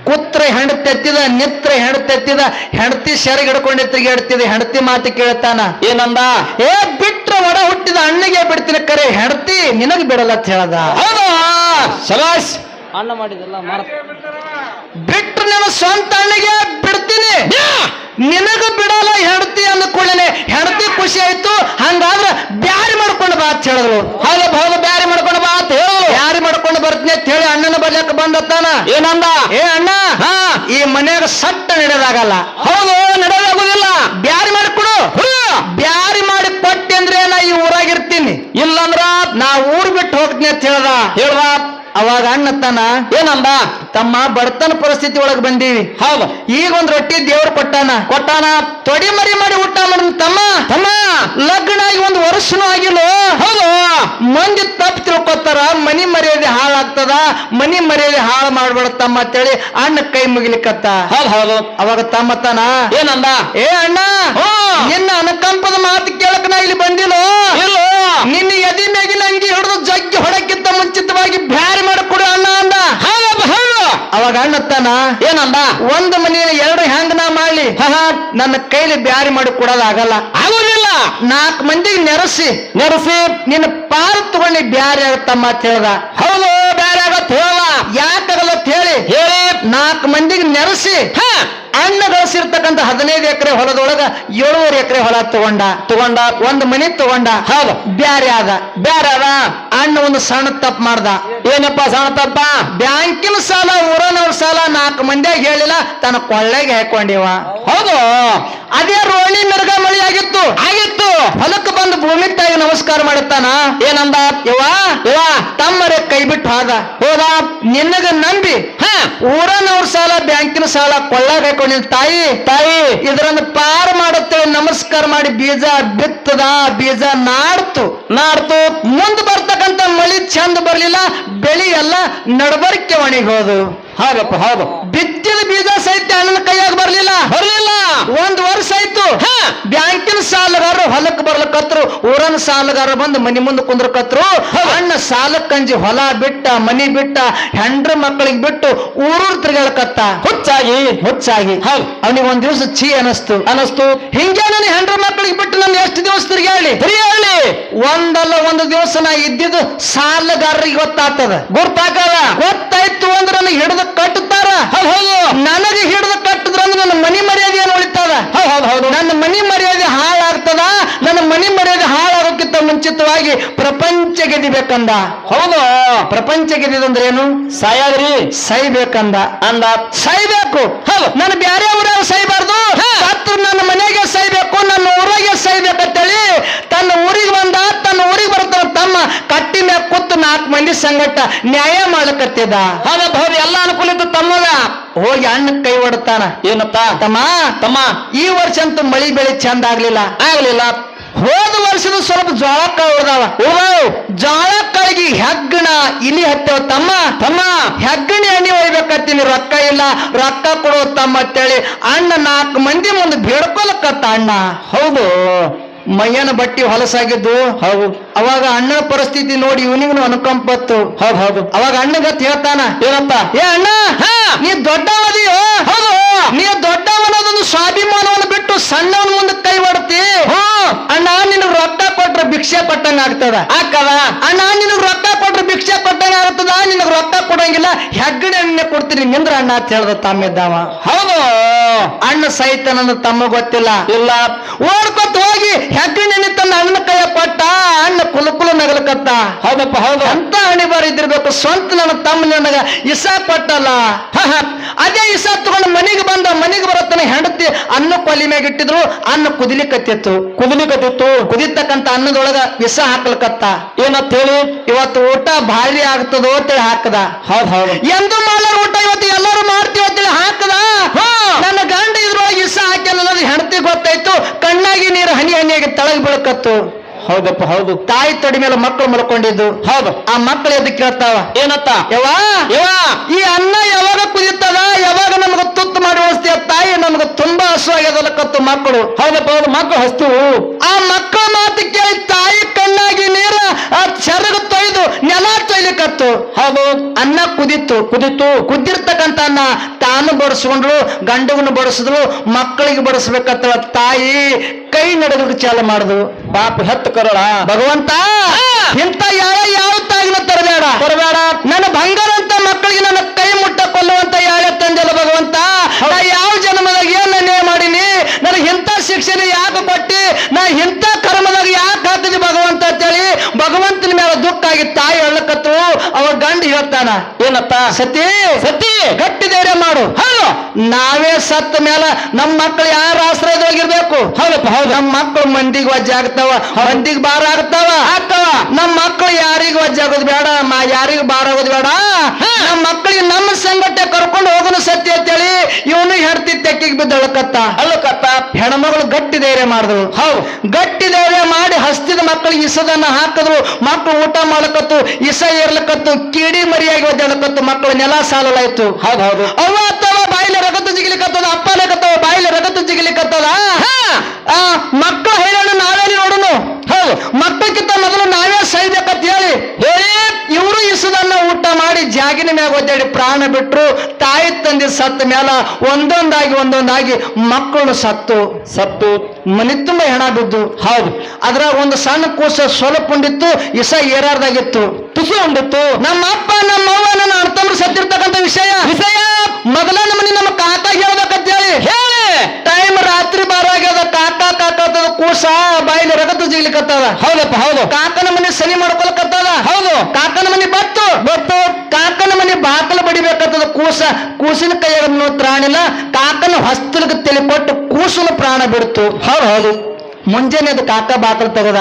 ಕುತ್ರೆ ಹೆಂಡತಿ ಎತ್ತಿದ, ನಿತ್ರೆ ಹೆಂಡತಿ ಎತ್ತಿದ, ಹೆಂಡತಿ ಸೆರಗ್ ಹಿಡ್ಕೊಂಡು ತಿರುಗಾಡ್ತಿದ. ಹೆಂಡತಿ ಮಾತು ಕೇಳ್ತಾನ, ಏನಂದ? ಏ ಬಿಟ್ರ ಒಡ ಹುಟ್ಟಿದ ಅಣ್ಣಿಗೆ ಬಿಡ್ತೀನಿ, ಕರೆ ಹೆಂಡತಿ ನಿನಗ್ ಬಿಡಲ್ಲ ಅಂತ ಹೇಳ್ದ. ಹೌದಾ? ಶಬಾಷ್. ಅಣ್ಣ ಮಾಡಿದೆಲ್ಲ ಬಿಟ್ರು ನನ್ನ ಸ್ವಂತ ಅಣ್ಣಿಗೆ ಬಿಡ್ತೀನಿ, ನಿನಗ ಬಿಡಲ್ಲ ಹೆಂಡತಿ ಅಂದ ಕೂಡಲೇ ಹೆಂಡತಿ ಖುಷಿ ಆಯ್ತು. ಹಂಗಾದ್ರ ಬ್ಯಾರಿ ಮಾಡ್ಕೊಂಡು ಬಾ ಅಂತ ಹೇಳಿದ್ರು. ಹೌದಪ್ಪ, ಹೌದು, ಬ್ಯಾರಿ ಮಾಡ್ಕೊಂಡು ಬಾ ಅಂತ ಹೇಳಿದ್ರು. ಬ್ಯಾರಿ ಮಾಡ್ಕೊಂಡು ಬರ್ತೀನಿ ಅಂತ ಹೇಳಿ ಅಣ್ಣನ ಬರ್ಲಕ್ಕ ಬಂದತ್ತಾನ. ಏನಂದ? ಏ ಅಣ್ಣ, ಈ ಮನ್ಯಾಗ ಸಟ್ಟ ನಡೆಯೋದಾಗಲ್ಲ. ಹೌದು, ನಡೆಯೋದಾಗುದಿಲ್ಲ. ಬ್ಯಾರಿ ಮಾಡಿಕೊಡು. ಬ್ಯಾರಿ ಮಾಡಿ ಕೊಟ್ಟಿ ಅಂದ್ರೆ ನಾ ಈ ಊರಾಗಿರ್ತೀನಿ, ಇಲ್ಲಂದ್ರ ನಾ ಊರ್ ಬಿಟ್ಟು ಹೋಗ್ತೀನಿ ಅಂತ ಹೇಳ್ದ. ಹೇಳ್ದ. ಅವಾಗ ಅಣ್ಣತ್ತಾನ, ಏನಂದ? ತಮ್ಮ ಬಡತನ ಪರಿಸ್ಥಿತಿ ಒಳಗೆ ಬಂದೀವಿ. ಹೌದು. ಈಗ ಒಂದ್ ರೊಟ್ಟಿ ದೇವ್ರು ಕೊಟ್ಟಾನ, ತೊಡಿ ಮರಿ ಮಾಡಿ ಊಟ ಮಾಡಿದ ತಮ್ಮ. ಲಗ್ನ ಆಗಿ 1 ವರ್ಷನೂ ಆಗಿಲ್ಲ. ಹೌದು. ಮಂದಿ ತಪ್ಪು ತಿಳ್ಕೊತಾರ, ಮನಿ ಮರ್ಯಾದೆ ಹಾಳಾಗ್ತದ, ಮನಿ ಮರ್ಯಾದೆ ಹಾಳು ಮಾಡ್ಬೇಡ ತಮ್ಮ ಅಂತೇಳಿ ಅಣ್ಣ ಕೈ ಮುಗಿಲಿಕ್ಕತ್ತ. ಹೌದು, ಹೌದು. ಅವಾಗ ತಮ್ಮತ್ತಾನ, ಏನಂದ? ಏ ಅಣ್ಣ, ನಿನ್ನ ಅನುಕಂಪದ ಮಾತು ಕೇಳಕ್ ನಾ ಇಲ್ಲಿ ಬಂದಿಲ್ಲ. ಇಲ್ಲ, ನಿನ್ನ ಎದಿ ಮೇಗಿನ ಅಂಗಿ ಹಿಡಿದು ಜಗ್ಗಿ ಹೊಡಕ್ಕಿಂತ ಮುಂಚಿತವಾಗಿ ಬ್ಯಾರಿ ಮಾಡಿಕೊಡು ಅಣ್ಣ ಅಂದ. ಅವಾಗ ಅಣ್ಣತ್ತಾನ, ಏನಂದ? ಒಂದು ಮನೆಯಲ್ಲಿ 2 ಹೆಂಗ ನಾ ಮಾಡ್ಲಿ, ನನ್ನ ಕೈಲಿ ಬ್ಯಾರಿ ಮಾಡಿ ಕೊಡೋದಾಗಲ್ಲ, ಆಗುದಿಲ್ಲ. 4 ಮಂದಿಗೆ ನೆರೆಸಿ ನಿನ್ನ ಪಾಲು ತಗೊಂಡು ಬ್ಯಾರಿ ಆಗತ್ತಮ್ಮ ಅಂತ ಹೇಳ್ದ. ಹೌದು, ಬ್ಯಾರೆ ಆಗತ್ತ ಹೇಳ. ಯಾಕಾಗಲ್ಲ ಅಂತ ಹೇಳಿ 4 ಮಂದಿಗೆ ನೆರೆಸಿ ಅಣ್ಣ ಗಳಿಸಿರ್ತಕ್ಕಂಥ 15 ಎಕರೆ ಹೊಲದೊಳಗ 7 ಎಕರೆ ಹೊಲ ತಗೊಂಡ 1 ಮನೆ ತಗೊಂಡ. ಹೌದು, ಬ್ಯಾರೆ ಆದ. ಅಣ್ಣ ಒಂದು ಸಣ್ಣ ತಪ್ಪು ಮಾಡ್ದ. ಏನಪ್ಪ ಸಣ್ಣ ತಪ್ಪ? ಬ್ಯಾಂಕಿನ ಸಾಲ, ಊರನವ್ರ ಸಾಲ 4 ಮಂದಿಯಾಗ ಹೇಳಿಲ್ಲ, ತನ್ನ ಕೊಳ್ಳೆಗೆ ಹಾಕೊಂಡಿವ. ಹೌದು. ಅದೇ ರೋಣಿ ಮಿರ್ಗ ಮಳಿ ಆಗಿತ್ತು. ಹೊಲಕ್ಕೆ ಬಂದು ಭೂಮಿ ತಾಯಿಗೆ ನಮಸ್ಕಾರ ಮಾಡುತ್ತಾನ. ಏನಂದ? ಯವ್ವ ತಮ್ಮರೇ ಕೈ ಬಿಟ್ಟು ಹೋದ. ನಿನ್ನಗ ನಂಬಿ ಊರನವ್ರ ಸಾಲ, ಬ್ಯಾಂಕಿನ ಸಾಲ ಕೊಳ್ಳಾಗ ಹಾಕೊಂಡಿನ ತಾಯಿ ಇದರನ್ನು ಪಾರು ಮಾಡುತ್ತೇವೆ ನಮಸ್ಕಾರ ಮಾಡಿ ಬೀಜ ಬಿತ್ತದ. ಬೀಜ ನಾಡ್ತು. ಮುಂದೆ ಬರ್ತಕ್ಕಂಥ ಮಳಿ ಚಂದ ಬರ್ಲಿಲ್ಲ, ಬೆಳಿ ಎಲ್ಲ ನಡಬರ್ಕೆ ಒಣಗಿ ಹೋದು. ಹೌದಪ್ಪ, ಹೌದು. ಬಿತ್ತಿದ ಬೀಜ ಸಹಿತ ಅಣ್ಣನ ಕೈಯಾಗ ಬರ್ಲಿಲ್ಲ. 1 ವರ್ಷ ಆಯ್ತು. ಬ್ಯಾಂಕಿನ ಸಾಲಗಾರರು ಹೊಲಕ್ಕೆ ಬರ್ಲಕತ್ರು, ಊರನ ಸಾಲಗಾರ ಬಂದು ಮನಿ ಮುಂದೆ ಕುಂದ್ರಕತ್ರು. ಅಣ್ಣ ಸಾಲಕ್ಕಂಜಿ ಹೊಲ ಬಿಟ್ಟ, ಮನಿ ಬಿಟ್ಟ, ಹೆಂಡ್ರ ಮಕ್ಕಳಿಗೆ ಬಿಟ್ಟು ಊರೂರ್ ತಿರುಗಾಳಕತ್ತ. ಹುಚ್ಚಾಗಿ ಅವನಿಗೆ 1 ದಿವಸ ಛೀ ಅನಸ್ತು. ಹಿಂಗೆ ನನ್ನ ಹೆಂಡ್ರ ಮಕ್ಕಳಿಗೆ ಬಿಟ್ಟು ನಾನು ಎಷ್ಟು ದಿವಸ ತಿರುಗಾಳಿ? ಒಂದಲ್ಲ ಒಂದು ದಿವಸ ನಾ ಇದ್ದಿದ್ದು ಸಾಲಗಾರರಿಗೆ ಗೊತ್ತಾಯ್ತು ಅಂದ್ರೆ ನನಗೆ ಹಿಡಿದು ಕಟ್ಟುತ್ತಾರ. ನನಗೆ ಹಿಡಿದು ಕಟ್ಟಿದ್ರಂದ್ರೆ ನನ್ನ ಮನಿ ಮರ್ಯಾದೆ ಏನು ಉಳಿತದ? ನನ್ನ ಮನಿ ಮರ್ಯಾದೆ ಹಾಳಾಗ್ತದ. ನನ್ನ ಮನಿ ಮರ್ಯಾದೆ ಹಾಳಾಗೋಕ್ಕಿಂತ ಮುಂಚಿತವಾಗಿ ಪ್ರಪಂಚ ಗೆದಿಬೇಕಂದ. ಹೌದು. ಪ್ರಪಂಚ ಗೆದಿದಂದ್ರೆ ಏನು? ಸೈಬೇಕಂದ. ಸೈಬೇಕು. ನನ್ನ ಬ್ಯಾರೆ ಊರಾಗ ಸೈಬಾರ್ದು, ನನ್ನ ಮನೆಗೆ ಸೈಬೇಕು, ನನ್ನ ಊರಾಗೆ ಸೈಬೇಕಂತೇಳಿ ತನ್ನ ಊರಿಗೆ ಬಂದ. ತನ್ನ ಊರಿಗೆ ಬರ್ತಾನ ತಮ್ಮ ಕಟ್ಟಿ ಮ್ಯಾಗ ಕೂತು 4 ಮಂದಿ ಸಂಗಟ ನ್ಯಾಯ ಮಾಡಕತ್ತಿದ. ಹೌದು, ಎಲ್ಲ ಅನುಕೂಲ ಇತ್ತು ತಮ್ಮಗ. ಹೋಗಿ ಅಣ್ಣ ಕೈ ಹೊಡ್ತಾನ. ಏನಪ್ಪ? ತಮ್ಮ ಈ ವರ್ಷ ಅಂತೂ ಮಳಿ ಬೆಳೆ ಚಂದ ಆಗ್ಲಿಲ್ಲ. ಹೋದ ವರ್ಷದ ಸ್ವಲ್ಪ ಜೋಳ ಕಾಳು ಉಳ್ದಾವ. ಜೋಳ ಕಾಳಿಗೆ ಹೆಗ್ಗಣ ಇಲಿ ಹತ್ತೇವ. ತಮ್ಮ ಹೆಗ್ಗಣಿ ಎಣ್ಣೆ ಒಯ್ಬೇಕತ್ತೀನಿ, ರೊಕ್ಕ ಇಲ್ಲ, ರೊಕ್ಕ ಕೊಡೋ ತಮ್ಮ ಅಂತೇಳಿ ಅಣ್ಣ 4 ಮಂದಿ ಮುಂದೆ ಬೇಡ್ಕೊಲಕತ್ತ ಅಣ್ಣ. ಹೌದು. ಮೈಯನ ಬಟ್ಟಿ ಹೊಲಸಾಗಿದ್ದು. ಅವಾಗ ಅಣ್ಣನ ಪರಿಸ್ಥಿತಿ ನೋಡಿ ಇವನಿಗೂ ಅನುಕಂಪತ್ತು. ಅವಾಗ ಅಣ್ಣಗತ್ ಹೇಳ್ತಾನ, ಏನಪ್ಪ? ಏ ಅಣ್ಣ, ನೀ ದೊಡ್ಡವದಿಯೋ? ನೀ ದೊಡ್ಡವನದೊಂದು ಸ್ವಾಭಿಮಾನ ಸಣ್ಣವನ ಮುಂದೆ ಕೈ ಹೊಡ್ತಿ ಅಣ್ಣ ನಿನಗ್ ರೊಕ್ಕ ಕೊಟ್ರೆ ಭಿಕ್ಷೆ ಕೊಟ್ಟಂಗ ಆಗ್ತದ ಅಕ್ಕದ ಅಣ್ಣ ನಿನಗ್ ರೊಕ್ಕ ಕೊಟ್ರೆ ಭಿಕ್ಷೆ ಕೊಟ್ಟಂಗ ಆಗ್ತದ ನಿನಗ್ ರೊಕ್ಕ ಕೊಡಂಗಿಲ್ಲ ಹೆಗ್ಗಡೆ ಎಣ್ಣೆ ಕೊಡ್ತೀನಿ ನಿಂದ್ರ ಅಣ್ಣ ಅಂತ ಹೇಳ್ದ ತಮ್ಮಿದ್ದವ. ಹೌದು ಅಣ್ಣ ಸಹಿತ ನನ್ನ ತಮ್ಮ ಗೊತ್ತಿಲ್ಲ ಇಲ್ಲ ಓಡ್ಕೊತ್ ಹೋಗಿ ಹೆಗ್ಗಡೆ ಎಣ್ಣೆ ತನ್ನ ಅಣ್ಣನ ಕೈಯ ಕೊಟ್ಟ ಅಣ್ಣ ಕುಲುಕುಲು ನಗಲಕತ್ತ. ಹೌದಪ್ಪ ಹೌದು ಅಂತ ಹಣಿ ಬಾರಿ ಇದ್ದಿರ್ಬೇಕು. ಸ್ವಂತ ನನ್ನ ತಮ್ಮ ನನಗ ಇಸ ಕೊಟ್ಟಲ್ಲ. ಅದೇ ಇಸ ತಗೊಂಡು ಮನೆಗೆ ಬಂದ. ಮನೆಗೆ ಬರತ್ತನ ಹೆಂಡತಿ ಅನ್ನ ಕೊಲಿ ಮ್ಯಾಗ ಇಟ್ಟಿದ್ರು. ಅನ್ನ ಕುದಿಲಿಕತ್ತಿತ್ತು. ಕುದಿತಕ್ಕಂತ ಅನ್ನದೊಳಗ ವಿಷ ಹಾಕ್ಲಕತ್ತ. ಏನಂತ ಹೇಳಿ ಇವತ್ತು ಊಟ ಭಾರಿ ಆಗ್ತದೋ ಅಂತೇಳಿ ಹಾಕದ. ಹೌದು ಹೌದು ಎಂದು ಮಾಡೋ ಊಟ ಇವತ್ತು ಎಲ್ಲರೂ ಮಾಡ್ತೀವಿ ಅಂತೇಳಿ ಹಾಕದ. ನನ್ನ ಗಂಡ ಇದ್ರೊಳಗೆ ವಿಷ ಹಾಕ್ಯಲ್ಲ ಅನ್ನೋದು ಹೆಂಡತಿ ಗೊತ್ತಾಯ್ತು. ಕಣ್ಣಾಗಿ ನೀರು ಹನಿ ಹನಿಯಾಗಿ ತಳಗ್ ಬೀಳಕತ್ತು. ಹೌದಪ್ಪ ಹೌದು ತಾಯಿ ತೊಡಿ ಮೇಲೆ ಮಕ್ಕಳು ಮಲ್ಕೊಂಡಿದ್ದು. ಹೌದು ಆ ಮಕ್ಕಳು ಎದ್ದು ಕೇಳ್ತಾವ ಏನತ್ತ ಯವ್ವಾ ಈ ಅನ್ನ ಯಾವಾಗ ಕುದಿತದ ಯಾವಾಗ ನಮ್ಗ ತುತ್ತು ಮಾಡಿ ಉಳಿಸ್ತೀಯ ತಾಯಿ ನಮ್ಗ ತುಂಬಾ ಹಸುವಾಗ್ಯದಲ್ಲಕತ್ತು ಮಕ್ಕಳು. ಹೌದಪ್ಪ ಹೌದು ಮಕ್ಕಳು ಹಸ್ತು ಆ ಮಕ್ಕಳ ಮಾತು ಕೇಳಿ ತಾಯಿ ಕಣ್ಣಾಗಿ ನೀರ ಆ ಚರಗ ತೊಯ್ದು ನೆಲ ತೊಯ್ಲಿಕತ್ತು. ಹೌದು ಅನ್ನ ಕುದಿತ್ತು ಕುದ್ದಿರ್ತಕ್ಕಂತ ಅನ್ನ ತಾನು ಬಡಿಸ್ಕೊಂಡ್ರು ಗಂಡಗನ್ನು ಬಡಿಸಿದ್ರು ಮಕ್ಕಳಿಗೆ ಬಡಿಸ್ಬೇಕತ್ತ ತಾಯಿ ಕೈ ನಡಗಕ್ಕೆ ಚಾಲ ಮಾಡುದು. ಪಾಪ ಹೆತ್ತ ಕರಳ ಭಗವಂತ ಇಂಥ ಯಾವ ತಾಯಿನ ತರಬೇಡ ನನ್ನ ಬಂಗಾರ ಅಂತ ಮಕ್ಕಳಿಗೆ ನನ್ನ ಕೈ ಮುಟ್ಟ ಕೊಲ್ಲುವಂತ ಯಾಳೆ ತಂದೆಲ್ಲ ಭಗವಂತ. ನಾ ಯಾವ ಜನ್ಮದಾಗ ಏನ್ ಅನ್ಯಾಯ ಮಾಡೀನಿ ನನಗೆ ಇಂಥ ಶಿಕ್ಷೆ ಯಾಕೆ ಕೊಟ್ಟಿ ನಾ ಇಂಥ ಕರ್ಮದಾಗ ಯಾಕೆ ಹಾಕಿದ್ವಿ ಭಗವಂತ ಅಂತೇಳಿ ಭಗವಂತನ ಮೇಲೆ ದುಃಖ ಆಗಿ ತಾಯಿ ಹೇಳಕತ್ತು. ಅವ ಗಂಡ ಹೇಳ್ತಾನ ಏನತ್ತ ಸತಿ ಸತಿ ಗಟ್ಟಿ ಧೈರ್ಯ ಮಾಡು. ಹೌದು ನಾವೇ ಸತ್ತ ಮೇಲೆ ನಮ್ಮ ಮಕ್ಕಳು ಯಾರ ಆಶ್ರಯದೊಳಗಿರ್ಬೇಕು. ಹೌದಪ್ಪ ಹೌದು ನಮ್ಮ ಮಕ್ಕಳು ಮಂದಿಗೆ ವಜ್ಜೆ ಆಗ್ತಾವ ಮಂದಿಗೆ ಭಾರ ಆಗ್ತಾವ ನಮ್ಮ ಮಕ್ಕಳು ಯಾರಿಗ ವಜ್ಜೆ ಆಗೋದು ಬೇಡ ಯಾರಿಗ ಭಾರ ಆಗೋದು ಬೇಡ. ನಮ್ಮ ಮಕ್ಕಳಿಗೆ ನಮ್ಮ ಸಂಗಟ ಕರ್ಕೊಂಡು ಹೋಗೋನು ಸತ್ಯ ಅಂತೇಳಿ ಇವನು ಹೆಂಡತಿ ತೆಕ್ಕಿಗೆ ಬಿದ್ದಳಕತ್ತ ಅಲ್ಲಕತ್ತ. ಹೆಣ್ಮಗಳು ಗಟ್ಟಿ ಧೈರ್ಯ ಮಾಡಿದ್ರು. ಹೌದು ಗಟ್ಟಿ ಧೈರ್ಯ ಮಾಡಿ ಹಸ್ತಿದ ಮಕ್ಕಳಿಗೆ ಇಸದನ್ನ ಹಾಕಿದ್ರು. ಮಕ್ಕಳು ಊಟ ಮಾಡಕತ್ತು ಇಸ ಏರ್ಲಕತ್ತು ಕಿಡಿ ಮರಿಯಾಗಿ ಒದ್ದಾಡಕತ್ತು. ಮಕ್ಕಳು ನೆಲ ಸಾಲಲಾಯ್ತು. ಹೌದು ಹೌದು ಅವ್ವ ಅತ್ತವ ಬಾಯಿಲೆ ರಗತ್ತು ಜಿಗಿಲಿಕತ್ತದ ಅಪ್ಪಲಕತ್ತವ ಬಾಯಿಲೆ ರಗತ್ತು ಜಿಗಿಲಿಕತ್ತದ. ಮಕ್ಕಳ ಹೈರಾಣ ನಾವೇಲಿ ನೋಡುನು. ಹೌದು ಮಕ್ಕಳಕ್ಕಿಂತ ಮೊದಲು ನಾವೇ ಸೈಬೇಕಂತ ಹೇಳಿ ಇವರು ಇಸುದನ್ನ ಊಟ ಮಾಡಿ ಜಾಗಿನ ಮ್ಯಾಗ ಒದ್ದಾಡಿ ಪ್ರಾಣ ಬಿಟ್ರು. ತಾಯಿ ತಂದೆ ಸತ್ತ ಮ್ಯಾಲ ಒಂದೊಂದಾಗಿ ಮಕ್ಕಳು ಸತ್ತು ಮನೆ ತುಂಬ ಹೆಣ ಬಿದ್ದು. ಹೌದು ಅದ್ರಾಗ ಒಂದು ಸಣ್ಣ ಕೂಸ ಸ್ವಲ್ಪ ಉಂಡಿತ್ತು ಇಸ ಏರಾರ್ದಾಗಿತ್ತು ತುಸು ಉಂಡಿತ್ತು. ನಮ್ಮ ಅಪ್ಪ ನಮ್ಮ ಅವ್ವ ನನ್ನ ಅರ್ಥಮ್ರು ಸತ್ತಿರ್ತಕ್ಕಂಥ ವಿಷಯ ಮೊದಲ ನಮ್ಮನೆ ನಮ್ಮ ಕಾಕ ಹೇಳ್ಬೇಕಂತ ಹೇಳಿ ಟೈಮ್ ರಾತ್ರಿ ಬಾರಾಗ್ಯದ ಕಾಕ ಕೂಸ ಬಾಯಿಲಿ ರಗತ್ತು ಜಿಗ್ಲಿಕತ್ತದ. ಹೌದಪ್ಪ ಹೌದು ಕಾಕನ ಮನೆ ಸನಿ ಮಾಡ್ಕೊಳಕತ್ತದ. ಹೌದು ಕಾಕನ ಮನೆ ಬತ್ತು ಕಾಕನ ಮನೆ ಬಾಕಲು ಬಡಿಬೇಕತ್ತದ. ಕೂಸಿನ ಕೈಯಾಗ ತ್ರಾಣಿಲ್ಲ. ಕಾಕನ ಹೊಸ್ತಲಿಗೆ ತಲೆ ಕೊಟ್ಟು ಕೂಸನ ಪ್ರಾಣ ಬಿಡ್ತು. ಹೌದು ಮುಂಜಾನೆ ಅದು ಕಾಕ ಬಾಕಲು ತೆಗದ.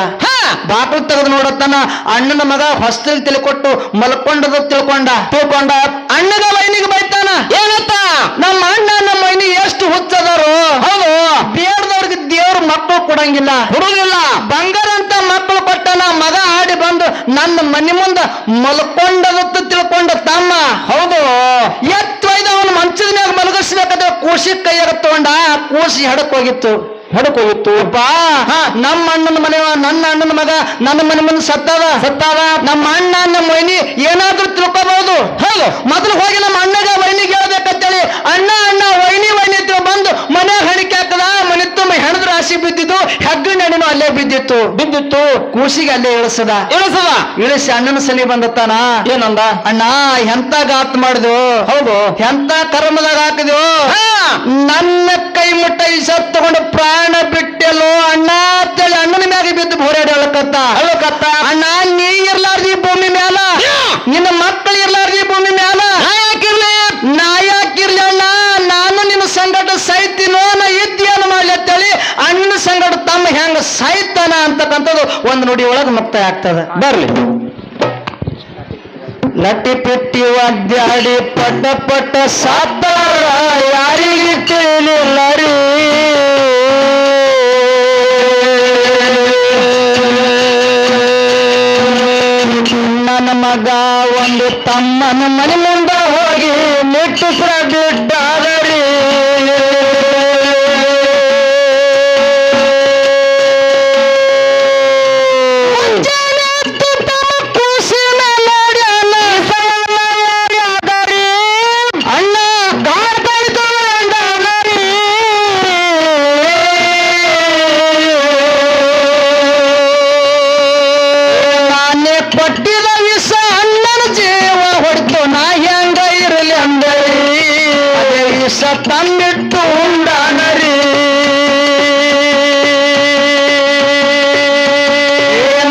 ಬಾಕಲು ತೆಗೆದು ನೋಡತ್ತಾನ ಅಣ್ಣನ ಮಗ ಹೊಸ್ತಲಿಗೆ ತಲೆ ಕೊಟ್ಟು ಮಲ್ಕೊಂಡದ ತಿಳ್ಕೊಂಡ ಅಣ್ಣಗ ವೈನಿಗೆ ಬೈತಾನ. ಏನತ್ತ ನಮ್ಮ ಅಣ್ಣ ನಮ್ಮ ವೈನಿ ಎಷ್ಟು ಹುಚ್ಚದರು. ಹೌದು ಬೇಡದವ್ರಿಗೆ ದೇವ್ರ ಮಕ್ಕಳು ಕೊಡಂಗಿಲ್ಲ ಬಂಗಾರ ಅಂತ ಮಕ್ಕಳು ಕೊಟ್ಟನ. ಮಗ ಆಡಿ ಬಂದು ನನ್ನ ಮನೆ ಮುಂದ ಮಲ್ಕೊಂಡದತ್ತು ತಿಳ್ಕೊಂಡ ತಮ್ಮ. ಹೌದು ಎತ್ತೊಯ್ದು ಅವನು ಮಂಚದ ಮ್ಯಾಗ ಮಲಗಿಸ್ಬೇಕಾದ್ರೆ ಕೂಸಿ ಕೈಯಾಗ ತಗೊಂಡ ಕೂಸಿ ಹಡಕೋಗಿತ್ತು. ಬಾ ನಮ್ಮ ಅಣ್ಣನ ಮನೆವ ನನ್ನ ಅಣ್ಣನ ಮಗ ನನ್ನ ಮನೆ ಮುಂದೆ ಸತ್ತಾದ. ನಮ್ಮ ಅಣ್ಣ ನಮ್ಮ ವೈನಿ ಏನಾದ್ರೂ ತಿಳ್ಕೋಬಹುದು. ಹೌದು ಮೊದಲು ಹೋಗಿ ನಮ್ಮ ಅಣ್ಣಗ ವೈನಿಗೆ ಹೇಳ್ಬೇಕಂತೇಳಿ ಅಣ್ಣ ವೈನಿ ಬಂದು ಮನೆ ಹಣಿಕೆ ಹಾಕದ. ಮನೆ ತುಂಬ ಹೆಣದ ರಾಶಿ ಬಿದ್ದಿದ್ದು ಹೆಗ್ಗಣ ಹಣ್ಣಿನೂ ಅಲ್ಲೇ ಬಿದ್ದಿತ್ತು. ಕೂಸಿಗೆ ಅಲ್ಲೇ ಇಳಿಸಿ ಅಣ್ಣನ ಸನಿ ಬಂದತ್ತಾನ. ಏನಂದ ಅಣ್ಣ ಎಂತ ಗಾತ್ ಮಾಡಿದ್ವು. ಹೌದು ಎಂತ ಕರ್ಮದಾಗ ಹಾಕಿದ್ವು. ನನ್ನ ಕೈ ಮುಟ್ಟ ಈ ಸತ್ ತಗೊಂಡು ಪ್ರಾಣ ಬಿಟ್ಟೆಲ್ಲೋ ಅಣ್ಣ ಅಂತೇಳಿ ಅಣ್ಣನ ಮ್ಯಾಗ ಬಿದ್ದು ಬೋರಾಡಿ ಅಳಕತ್ತ. ಅಣ್ಣ ನೀ ಇರ್ಲಾರ್ದಿ ಭೂಮಿ ಮ್ಯಾಲ ನಿನ್ನ ಮಕ್ಕಳು ಇರ್ಲಾರ್ದಿ ಭೂಮಿ ಮ್ಯಾಲ ನಾ ಯಾಕಿರ್ಲಿ ಅಣ್ಣ. ನಾನು ನಿನ್ನ ಸಂಗಟ ಸಾಯ್ತೀನೋ ನಾ ಇದ್ದೇನು ಮಾಡ್ಲಿ ಅಂತೇಳಿ ಅಣ್ಣನ ಸಂಗಟ ತಮ್ಮ ಹೆಂಗ ಸಾಯ್ತಾನ ಅಂತಕ್ಕಂಥದ್ದು ಒಂದು ನುಡಿ ಒಳಗೆ ಮುಕ್ತಾಯ ಆಗ್ತದೆ. ಬರ್ಲಿ ಲಟ್ಟಿ ಪೆಟ್ಟಿ ಒದ್ದಾಡಿ ಪಟ್ಟ ಸಾತಾರ ಯಾರಿಗೆ ತಿಳಿಲಿಲ್ಲ ರೀ. ನನ್ನ ಮಗ ಒಂದು ತಮ್ಮನ ಮನೆ ಮುಂದ ಹೋಗಿ ಮೆಟ್ಟಿಸ್ರ ಬಿಟ್ಟಾದರಿ. ಅಣ್ಣ ಗಾಡಿ ದಮ್ಮಿಟ್ಟು ಉಂಡಾನರಿ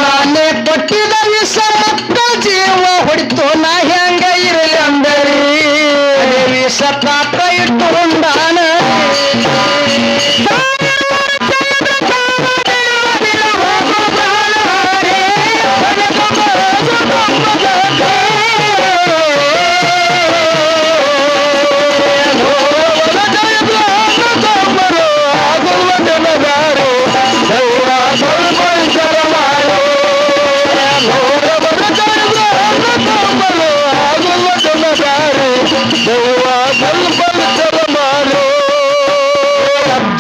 ನಾನೇ ಕೊಟ್ಟಿದ ವಿಷ ಮಕ್ಕಳ ಜೀವ ಹೊಡಿತು ನಾ ಹೆಂಗ ಇರಲಿ ಅಂದರಿ ವಿಷ ಕಾಕ ಇಟ್ಟು ಉಂಡಾನ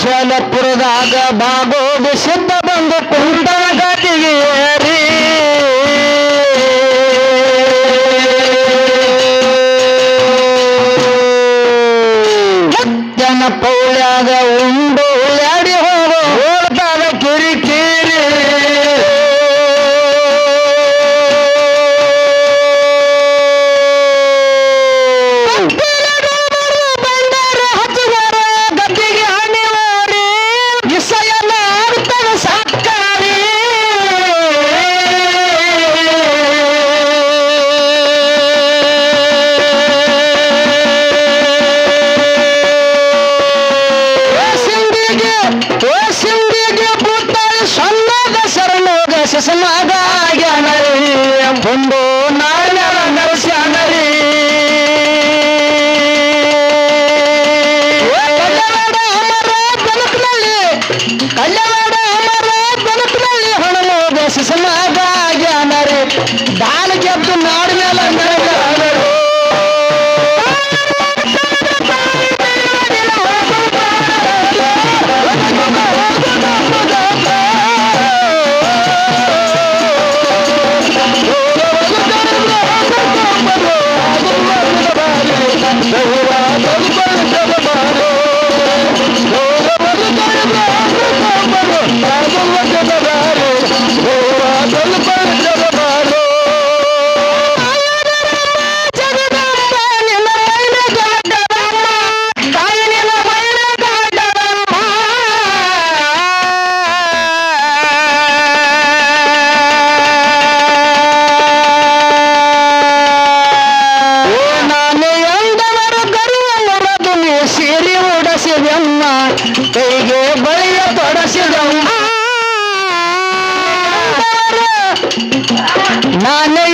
ಜಲಪುರದಾಗ ಭಾಗೋದು ಸಿದ್ಧ ಬಂದು ಕುಂಟ ಗದಿಗೆ ಏರಿ ಜನ ಪೌಳ್ಯಾಗ ಉಂಡು ಉಳ್ಳಾಡಿ ಹೋಗೋ ಓಡ್ತಾಗ ಕಿರಿಕಿರಿ ಒಂದು ನಾಳೆ ನರಸ್ಯಾನರಿ ಕಲ್ಯಾಣ ಅಮರ ಬದುಕಿನಲ್ಲಿ ಹಣಮೋಗ ಶಿಶನಾಗ್ಯಾನರಿ ದಾನ ಗೆದ್ದು ನಾಡು ಮೇಲೆ ನಡೆದಾನರು ಕೈಗೆ ಬಳಿಯ ತೊಡಸಿದಮ್ಮ ನಾನೇ